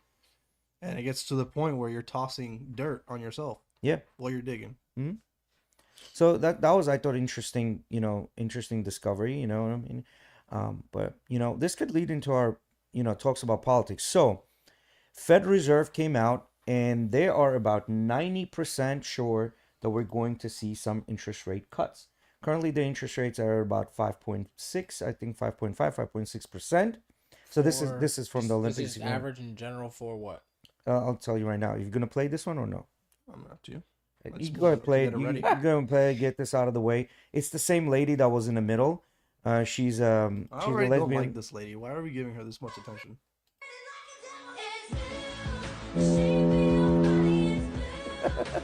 it. And it gets to the point where you're tossing dirt on yourself Yeah. while you're digging. Mm-hmm. So that was, I thought, interesting. Interesting discovery. You know what I mean? But this could lead into our talks about politics. So, Fed Reserve came out and they are about 90% sure that we're going to see some interest rate cuts. Currently, the interest rates are about 5.6, I think 5.5, 5.6%. So this is from the Olympics. This is average in general for what? I'll tell you right now. You're gonna play this one or no? I'm up to you. You go ahead, play it. You go and play it. Get this out of the way. It's the same lady that was in the middle. She's I a already don't lesbian. like this lady. Why are we giving her this much attention?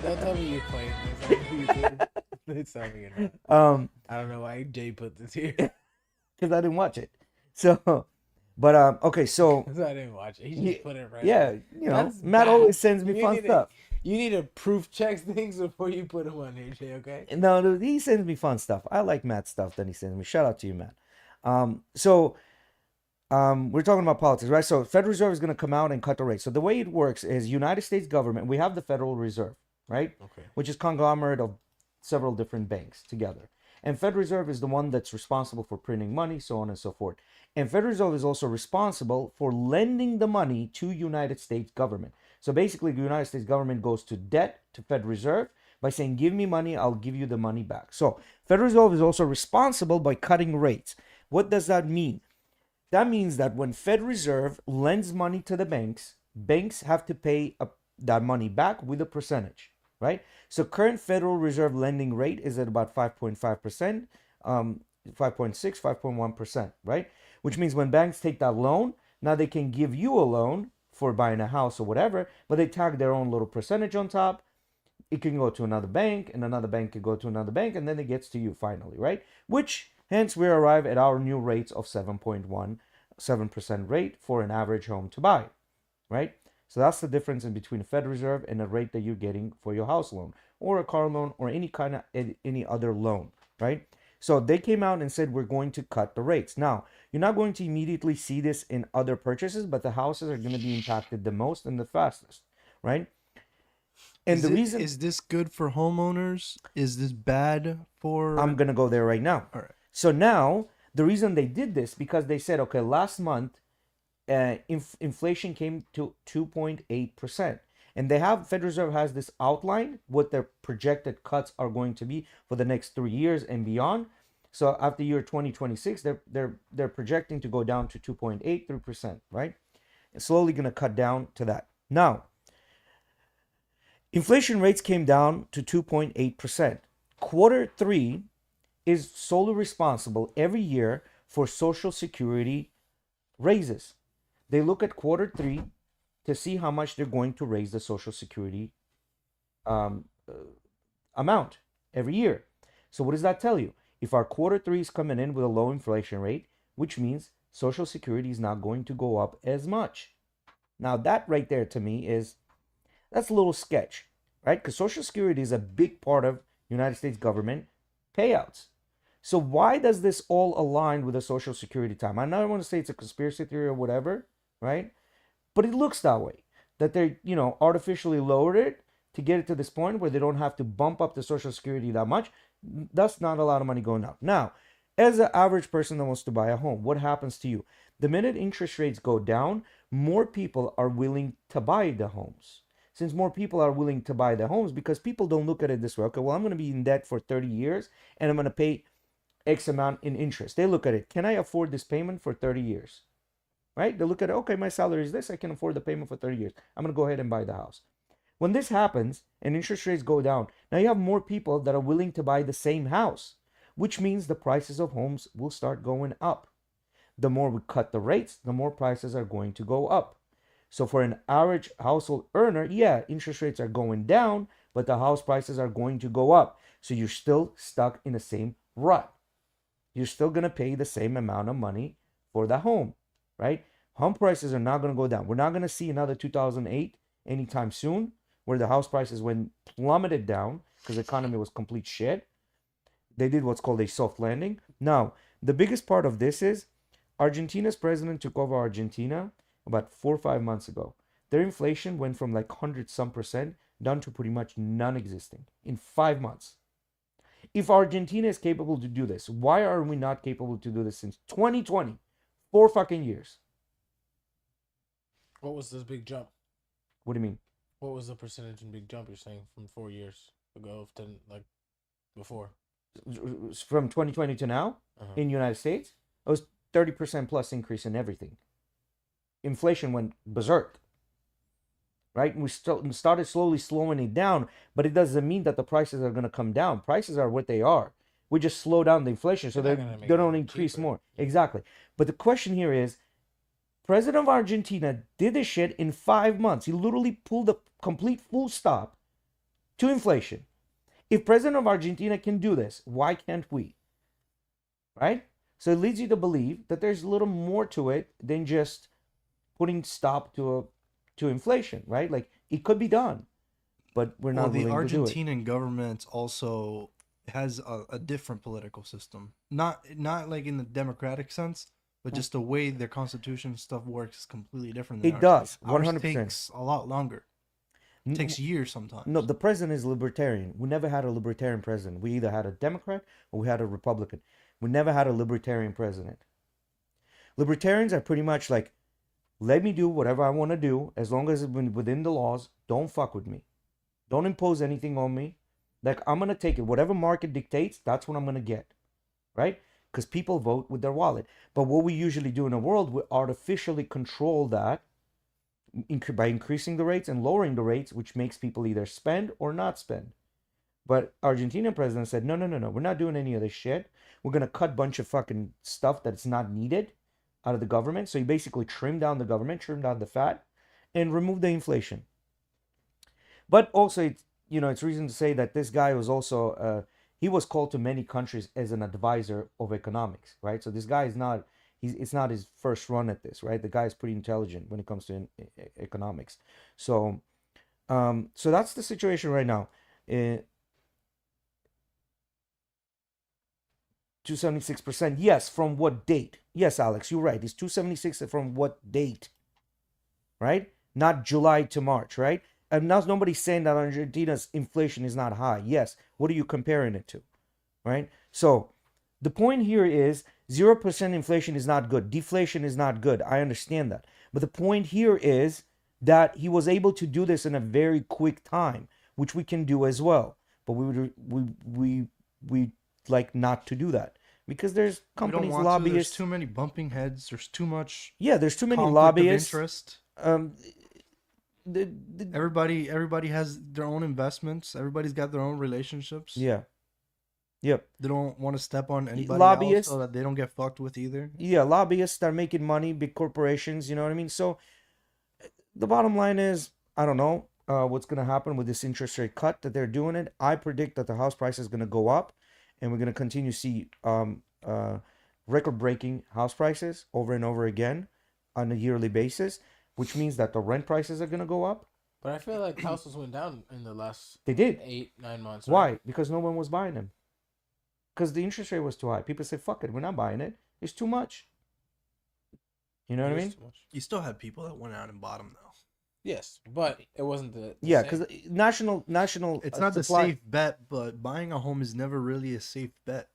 Don't tell me you're playing this. It's not me or not. I don't know why Jay put this here. Because I didn't watch it. So, but okay, so Because I didn't watch it. He just put it right yeah, there. That's Matt bad. always sends me You fun need to- stuff. You need to proof check things before you put them on here, Jay, okay? No, dude, he sends me fun stuff. I like Matt's stuff that he sends me. Shout out to you, Matt. So we're talking about politics, right? So Federal Reserve is going to come out and cut the rate. So the way it works is United States government, we have the Federal Reserve, right? Okay. Which is conglomerate of several different banks together. And Federal Reserve is the one that's responsible for printing money, so on and so forth. And Federal Reserve is also responsible for lending the money to United States government. So basically, the United States government goes to debt to Federal Reserve by saying, give me money, I'll give you the money back. So Federal Reserve is also responsible by cutting rates. What does that mean? That means that when Fed Reserve lends money to the banks, banks have to pay that money back with a percentage, right? So current Federal Reserve lending rate is at about 5.5%, 5.6, 5.1%, right? Which means when banks take that loan, now they can give you a loan for buying a house or whatever, but they tag their own little percentage on top. It can go to another bank, and another bank can go to another bank, and then it gets to you finally, right? Which, hence, we arrive at our new rates of 7.17% rate for an average home to buy, right? So that's the difference in between a Fed Reserve and the rate that you're getting for your house loan or a car loan or any other loan, right? So they came out and said, we're going to cut the rates. Now, you're not going to immediately see this in other purchases, but the houses are going to be impacted the most and the fastest, right? And the reason is this good for homeowners? Is this bad for? I'm going to go there right now. All right. So now the reason they did this, because they said, okay, last month, inflation came to 2.8%. And Federal Reserve has this outline, what their projected cuts are going to be for the next 3 years and beyond. So after year 2026, they're projecting to go down to 2.83%, right? It's slowly going to cut down to that. Now, Inflation rates came down to 2.8%. Quarter three is solely responsible every year for Social Security raises. They look at quarter three to see how much they're going to raise the Social Security amount every year. So what does that tell you? If our quarter three is coming in with a low inflation rate, which means Social Security is not going to go up as much. Now that right there to me that's a little sketch, right? Because Social Security is a big part of United States government payouts. So why does this all align with the Social Security time? I don't want to say it's a conspiracy theory or whatever, right? But it looks that way, that they, artificially lowered it to get it to this point where they don't have to bump up the Social Security that much. That's not a lot of money going up. Now, as an average person that wants to buy a home, what happens to you? The minute interest rates go down, more people are willing to buy the homes. Since more people are willing to buy the homes, because people don't look at it this way. Okay, well, I'm going to be in debt for 30 years and I'm going to pay X amount in interest. They look at it. Can I afford this payment for 30 years? Right? They look at it. Okay, my salary is this. I can afford the payment for 30 years. I'm going to go ahead and buy the house. When this happens and interest rates go down, now you have more people that are willing to buy the same house, which means the prices of homes will start going up. The more we cut the rates, the more prices are going to go up. So for an average household earner, yeah, interest rates are going down, but the house prices are going to go up. So you're still stuck in the same rut. You're still going to pay the same amount of money for the home, right? Home prices are not going to go down. We're not going to see another 2008 anytime soon, where the house prices went plummeted down because the economy was complete shit. They did what's called a soft landing. Now, the biggest part of this is Argentina's president took over Argentina about 4 or 5 months ago. Their inflation went from like 100% down to pretty much non-existing in 5 months. If Argentina is capable to do this, why are we not capable to do this since 2020? 4 fucking years. What was this big jump? What do you mean? What was the percentage in big jump you're saying from 4 years ago to like before? From 2020 to now in the United States, it was 30% plus increase in everything. Inflation went berserk, right? We started slowly slowing it down, but it doesn't mean that the prices are going to come down. Prices are what they are. We just slow down the inflation so they don't increase more. Exactly. But the question here is, President of Argentina did this shit in 5 months. He literally pulled a complete full stop to inflation. If President of Argentina can do this, why can't we? Right? So it leads you to believe that there's a little more to it than just putting stop to inflation, right? Like it could be done, but we're not willing to do it. The Argentinian government also has a different political system, not like in the democratic sense, but just the way their constitution stuff works is completely different. It does, 100%. Ours takes a lot longer. It takes years sometimes. No, the president is libertarian. We never had a libertarian president. We either had a Democrat or we had a Republican. We never had a libertarian president. Libertarians are pretty much like, let me do whatever I want to do as long as it's within the laws. Don't fuck with me. Don't impose anything on me. Like, I'm going to take it. Whatever market dictates, that's what I'm going to get. Right? Because people vote with their wallet. But what we usually do in the world, we artificially control that by increasing the rates and lowering the rates, which makes people either spend or not spend. But Argentinian president said, no, we're not doing any of this shit. We're going to cut a bunch of fucking stuff that's not needed out of the government. So he basically trimmed down the government, trimmed down the fat, and removed the inflation. But also, it's reason to say that this guy was also, he was called to many countries as an advisor of economics, right? So this guy is not, it's not his first run at this, right? The guy is pretty intelligent when it comes to economics. So that's the situation right now. 276%. Yes, from what date? Yes, Alex, you're right. It's 276 from what date? Right? Not July to March, right? And now nobody's saying that Argentina's inflation is not high. Yes. What are you comparing it to? Right? So the point here is 0% inflation is not good. Deflation is not good. I understand that. But the point here is that he was able to do this in a very quick time, which we can do as well. But we like not to do that because there's companies, lobbyists. There's too many bumping heads. There's too much. Yeah, there's too many lobbyists. Interest. Everybody has their own investments. Everybody's got their own relationships. Yeah. Yep. They don't want to step on anybody else Lobbyists. so that they don't get fucked with either. Yeah, lobbyists start making money, big corporations, you know what I mean? So the bottom line is, I don't know what's going to happen with this interest rate cut that they're doing it. I predict that the house price is going to go up, and we're going to continue to see record-breaking house prices over and over again on a yearly basis, which means that the rent prices are going to go up. But I feel like houses went down in the last They did. 8-9 months. Why? Right? Because no one was buying them. Because the interest rate was too high. People said, fuck it, we're not buying it. It's too much. You know what I mean? You still had people that went out and bought them though. Yes, but it wasn't the Yeah, same. because national It's not the supply. safe bet, but buying a home is never really a safe bet.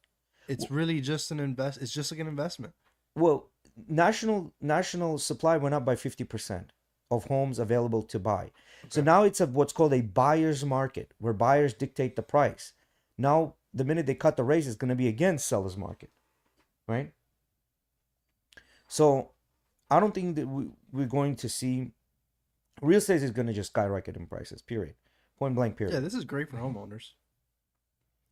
It's really just an invest. It's just like an investment. Well, national supply went up by 50% of homes available to buy. So now it's what's called a buyer's market, where buyers dictate the price. Now, the minute they cut the rates, it's going to be again seller's market, right? So I don't think that we're going to see real estate is going to just skyrocket in prices. Period. Point blank. Period. Yeah, this is great for homeowners.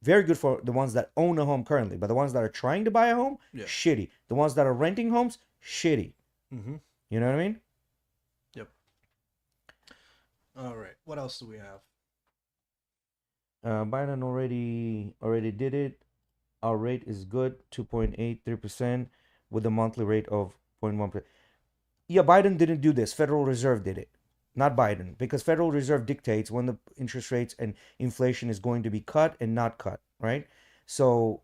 Very good for the ones that own a home currently, but the ones that are trying to buy a home, Yeah. shitty. The ones that are renting homes, shitty. Mm-hmm. You know what I mean? Yep. All right. What else do we have? Biden already did it. Our rate is good, 2.83%, with a monthly rate of 0.1%. Yeah, Biden didn't do this. Federal Reserve did it, not Biden, because Federal Reserve dictates when the interest rates and inflation is going to be cut and not cut, right? So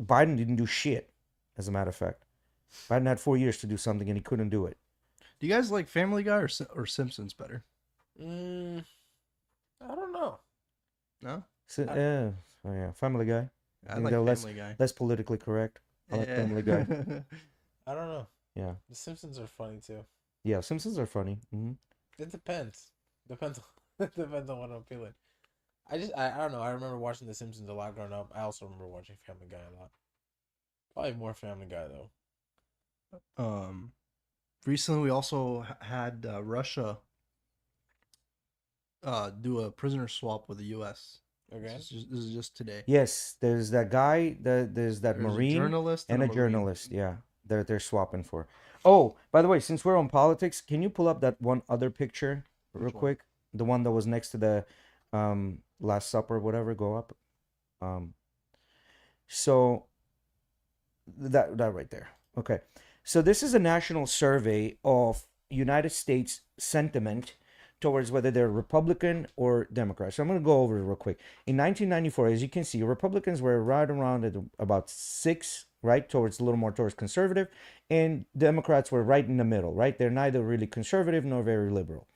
Biden didn't do shit, as a matter of fact. Biden had 4 years to do something and he couldn't do it. Do you guys like Family Guy or Simpsons better? I don't know. No. So, yeah, Family Guy. I think like they're Family Guy. less politically correct. I like Family Guy. I don't know. Yeah. The Simpsons are funny too. Yeah, Simpsons are funny. Mm-hmm. It depends. Depends on what I'm feeling. I don't know. I remember watching The Simpsons a lot growing up. I also remember watching Family Guy a lot. Probably more Family Guy though. Recently we also had Russia do a prisoner swap with the U.S. Okay. This is just today. Yes, there's that guy. There's that There's a Marine journalist and a Marine. journalist. Yeah, they're swapping for. Oh, by the way, since we're on politics, can you pull up that one other picture real Which one? quick? The one that was next to the Last Supper, whatever. Go up. So that right there. Okay. So this is a national survey of United States sentiment towards whether they're Republican or Democrat. So I'm going to go over it real quick. In 1994, as you can see, Republicans were right around at about 6, right, towards a little more towards conservative, and Democrats were right in the middle, right? They're neither really conservative nor very liberal.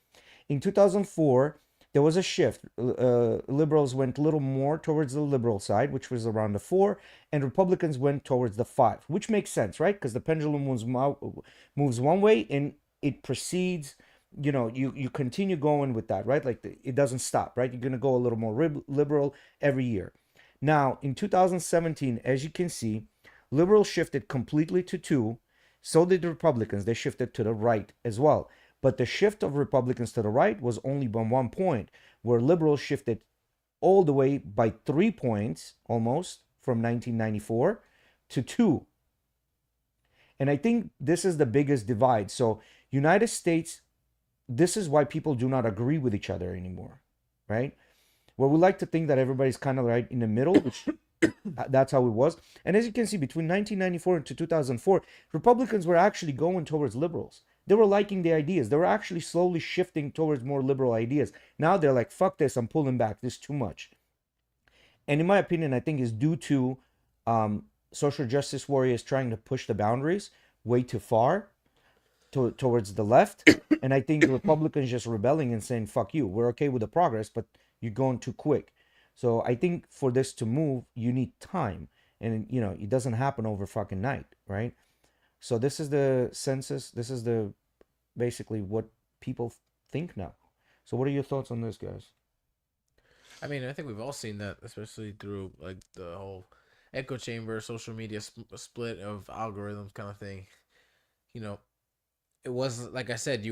In 2004, there was a shift. Liberals went a little more towards the liberal side, which was around the 4, and Republicans went towards the 5, which makes sense, right? Because the pendulum moves one way and it proceeds. You know, you continue going with that, right? Like it doesn't stop, right? You're going to go a little more liberal every year. Now, in 2017, as you can see, liberals shifted completely to 2. So did the Republicans. They shifted to the right as well. But the shift of Republicans to the right was only by 1 point, where liberals shifted all the way by 3 points, almost, from 1994 to 2. And I think this is the biggest divide. So United States, this is why people do not agree with each other anymore, right? Well, we like to think that everybody's kind of right in the middle, which that's how it was. And as you can see, between 1994 and 2004, Republicans were actually going towards liberals. They were liking the ideas. They were actually slowly shifting towards more liberal ideas. Now they're like, fuck this, I'm pulling back. This is too much. And in my opinion, I think is due to social justice warriors trying to push the boundaries way too far towards the left. And I think the Republicans just rebelling and saying, fuck you, we're okay with the progress, but you're going too quick. So I think for this to move, you need time. And, you know, it doesn't happen over fucking night, right? So this is the census. This is the basically what people think now. So what are your thoughts on this, guys? I mean, I think we've all seen that, especially through like the whole echo chamber, social media split of algorithms kind of thing. You know, it was like I said,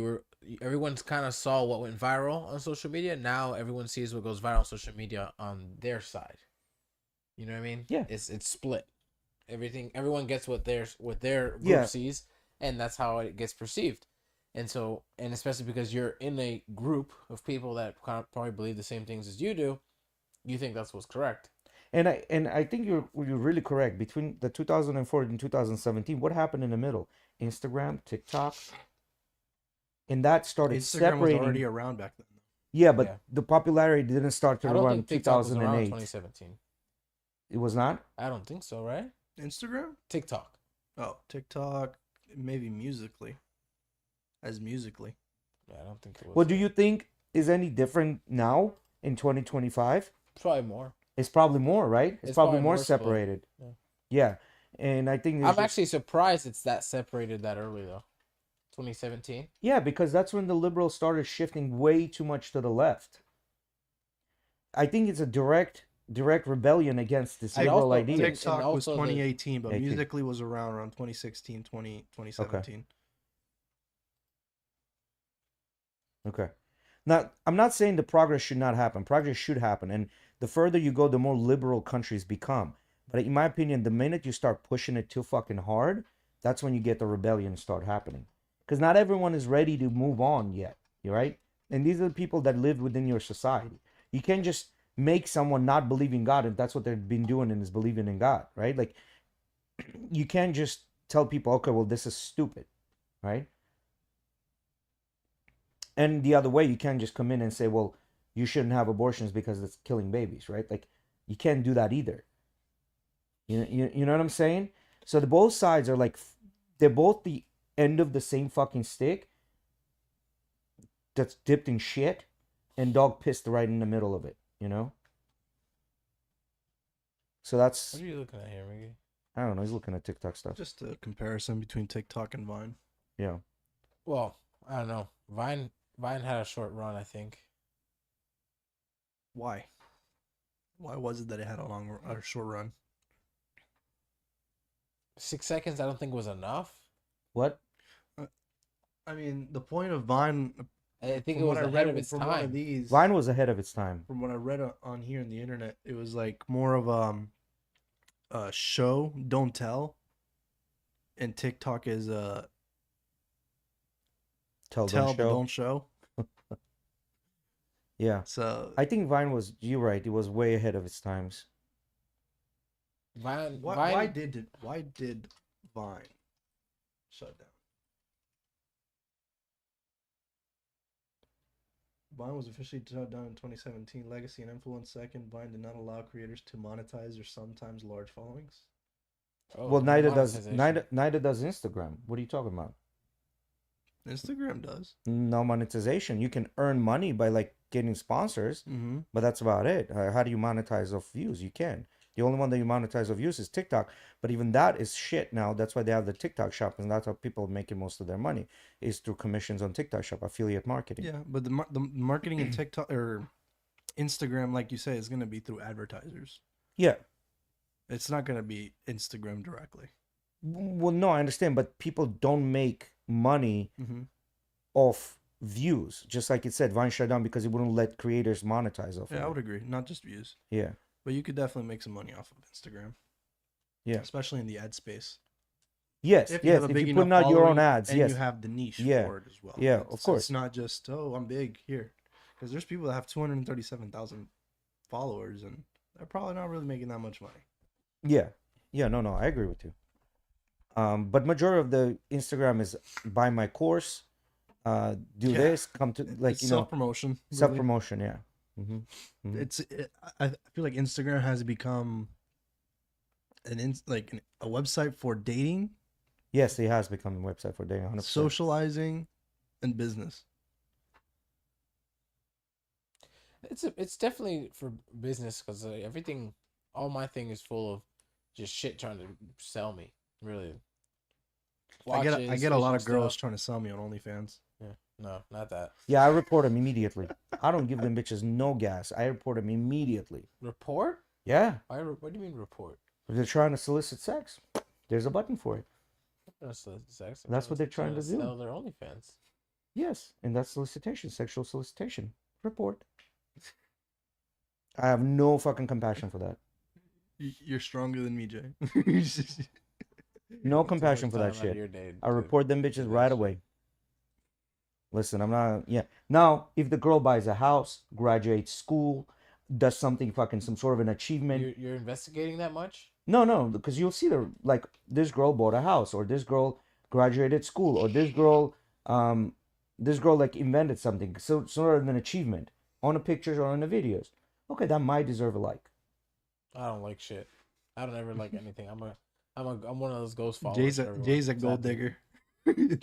everyone's kind of saw what went viral on social media. Now everyone sees what goes viral on social media on their side. You know what I mean? Yeah. It's split. Everyone gets what their group Yeah. sees, and that's how it gets perceived. And so, and especially because you're in a group of people that kind of probably believe the same things as you do, you think that's what's correct. And I think you're really correct. Between the 2004 and 2017, what happened in the middle? Instagram, TikTok, and that started Instagram separating. was already around back then. Yeah, but Yeah. the popularity didn't start to I don't around think TikTok was around 2008. 2017. It was not. I don't think so, right? Instagram? TikTok. Oh, TikTok, maybe Musically. Yeah, I don't think it was. What do you think is any different now in 2025? Probably more. It's probably more, right? It's It's probably probably more more split. separated. Yeah. Yeah, and I think I'm actually surprised it's that separated that early though. 2017. yeah, because that's when the liberals started shifting way too much to the left. I think it's a direct rebellion against this And liberal also, idea. TikTok And was also the- 2018, but 18. Musically was around 2016, 2017. Okay. Now, I'm not saying the progress should not happen. Progress should happen. And the further you go, the more liberal countries become. But in my opinion, the minute you start pushing it too fucking hard, that's when you get the rebellion start happening. Because not everyone is ready to move on yet. Right? And these are the people that live within your society. You can't just make someone not believe in God if that's what they've been doing and is believing in God. Right? Like, you can't just tell people, okay, well, this is stupid. Right? And the other way, you can't just come in and say, well, you shouldn't have abortions because it's killing babies, right? Like, you can't do that either. You know what I'm saying? So the both sides are like, they're both the end of the same fucking stick that's dipped in shit and dog pissed right in the middle of it, you know? So that's, What are you looking at here, Miggy? I don't know, he's looking at TikTok stuff. Just a comparison between TikTok and Vine. Yeah. Well, I don't know. Vine had a short run, I think. Why? Why was it that it had a short run? 6 seconds, I don't think was enough. What? I mean, the point of Vine. I think it from was what I ahead read of its from one of time. these, Vine was ahead of its time. From what I read on here in the internet, it was like more of a show, don't tell, and TikTok is a Tell, tell don't but show. don't show. Yeah. So I think Vine was, you're right, it was way ahead of its times. Vine, why did Vine shut down? Vine was officially shut down in 2017. Legacy and influence second. Vine did not allow creators to monetize their sometimes large followings. Oh, Well, neither does monetization. neither does Instagram. What are you talking about? Instagram does. No monetization. You can earn money by like getting sponsors, Mm-hmm. but that's about it. How do you monetize off views? You can. The only one that you monetize off views is TikTok, but even that is shit now. That's why they have the TikTok shop, and that's how people are making most of their money is through commissions on TikTok shop, affiliate marketing. Yeah, but the marketing in TikTok or Instagram, like you say, is going to be through advertisers. Yeah. It's not going to be Instagram directly. Well, no, I understand, but people don't make money Mm-hmm. off views. Just like it said, Vine shut down because it wouldn't let creators monetize off. Yeah, I of would it. agree. Not just views, Yeah. but you could definitely make some money off of Instagram. Yeah. Especially in the ad space. Yes. If Yes. have a If big you're putting enough out your own following ads, and yes. you have the niche Yeah. for it as well. Yeah, of course. It's not just, oh, I'm big here. Because there's people that have 237,000 followers and they're probably not really making that much money. Yeah. Yeah, no, I agree with you. But majority of the Instagram is buy my course, do Yeah. this, come to like It's you know self-promotion. really. self promotion. Yeah. Mm-hmm. I feel like Instagram has become a website for dating, Yes, it has become a website for dating. 100%. socializing, and business. It's definitely for business because all my thing is full of just shit trying to sell me. Really. I get Watches, a lot of fishing girls stuff. trying to sell me on OnlyFans. Yeah, no, not that. Yeah, I report them immediately. I don't give them bitches no gas. I report them immediately. Report? Yeah, What do you mean report? if they're trying to solicit sex, there's a button for it. That's what they're trying to do. Sell their OnlyFans. Yes, and that's solicitation, sexual solicitation. Report. I have no fucking compassion for that. You're stronger than me, Jay. No compassion for that Time out of shit. your day I to report them do bitches that right shit. away. Listen, I'm not. Yeah. Now, if the girl buys a house, graduates school, does something fucking some sort of an achievement. You're investigating that much? No, because you'll see like this girl bought a house, or this girl graduated school, or this girl like invented something, so sort of an achievement on the pictures or on the videos. Okay, that might deserve a like. I don't like shit. I don't ever like anything. I'm one of those ghost followers. Jay's a gold Sadly. digger.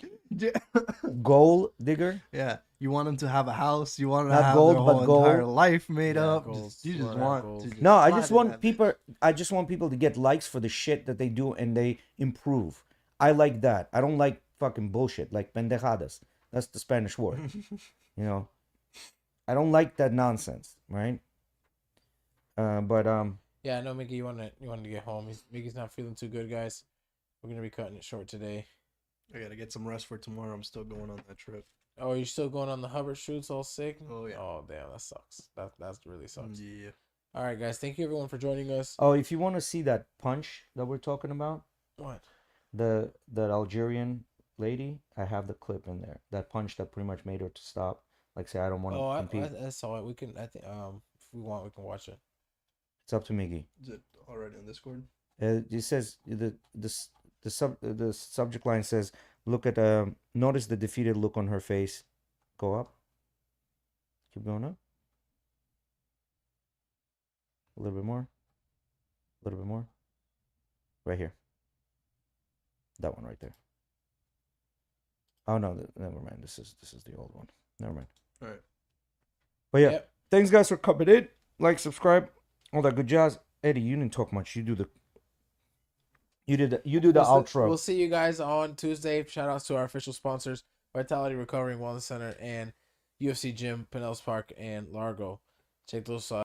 Gold digger. Yeah, you want them to have a house. You want them Not to have gold, their but whole gold. entire life made Yeah, up. goals. You just Wanna have want goals. to just No, I slide just in want that people. I just want people to get likes for the shit that they do and they improve. I like that. I don't like fucking bullshit like pendejadas. That's the Spanish word. You know, I don't like that nonsense, right? But Yeah, I know, Mickey. You wanted to get home. Mickey's not feeling too good, guys. We're gonna be cutting it short today. I gotta get some rest for tomorrow. I'm still going on that trip. Oh, you're still going on the Hubbard shoots all sick? Oh, yeah. Oh damn, that sucks. That really sucks. Yeah. All right, guys. Thank you everyone for joining us. oh, if you want to see that punch that we're talking about, What? that Algerian lady, I have the clip in there. That punch that pretty much made her to stop. Like say, I don't want to Oh, compete. I saw it. We can. I think. If we want, we can watch it. It's up to Miggy. Is it already on Discord? It says the subject line says, "Look at notice the defeated look on her face." Go up. Keep going up. A little bit more. A little bit more. Right here. That one right there. Oh no, never mind. This is the old one. Never mind. All right. But yeah, Yep. thanks guys for coming in. Like, subscribe, all that good jazz. Eddie, you didn't talk much. You do the outro. We'll see you guys on Tuesday. Shout outs to our official sponsors: Vitality Recovery and Wellness Center and UFC Gym, Pinellas Park, and Largo. Check those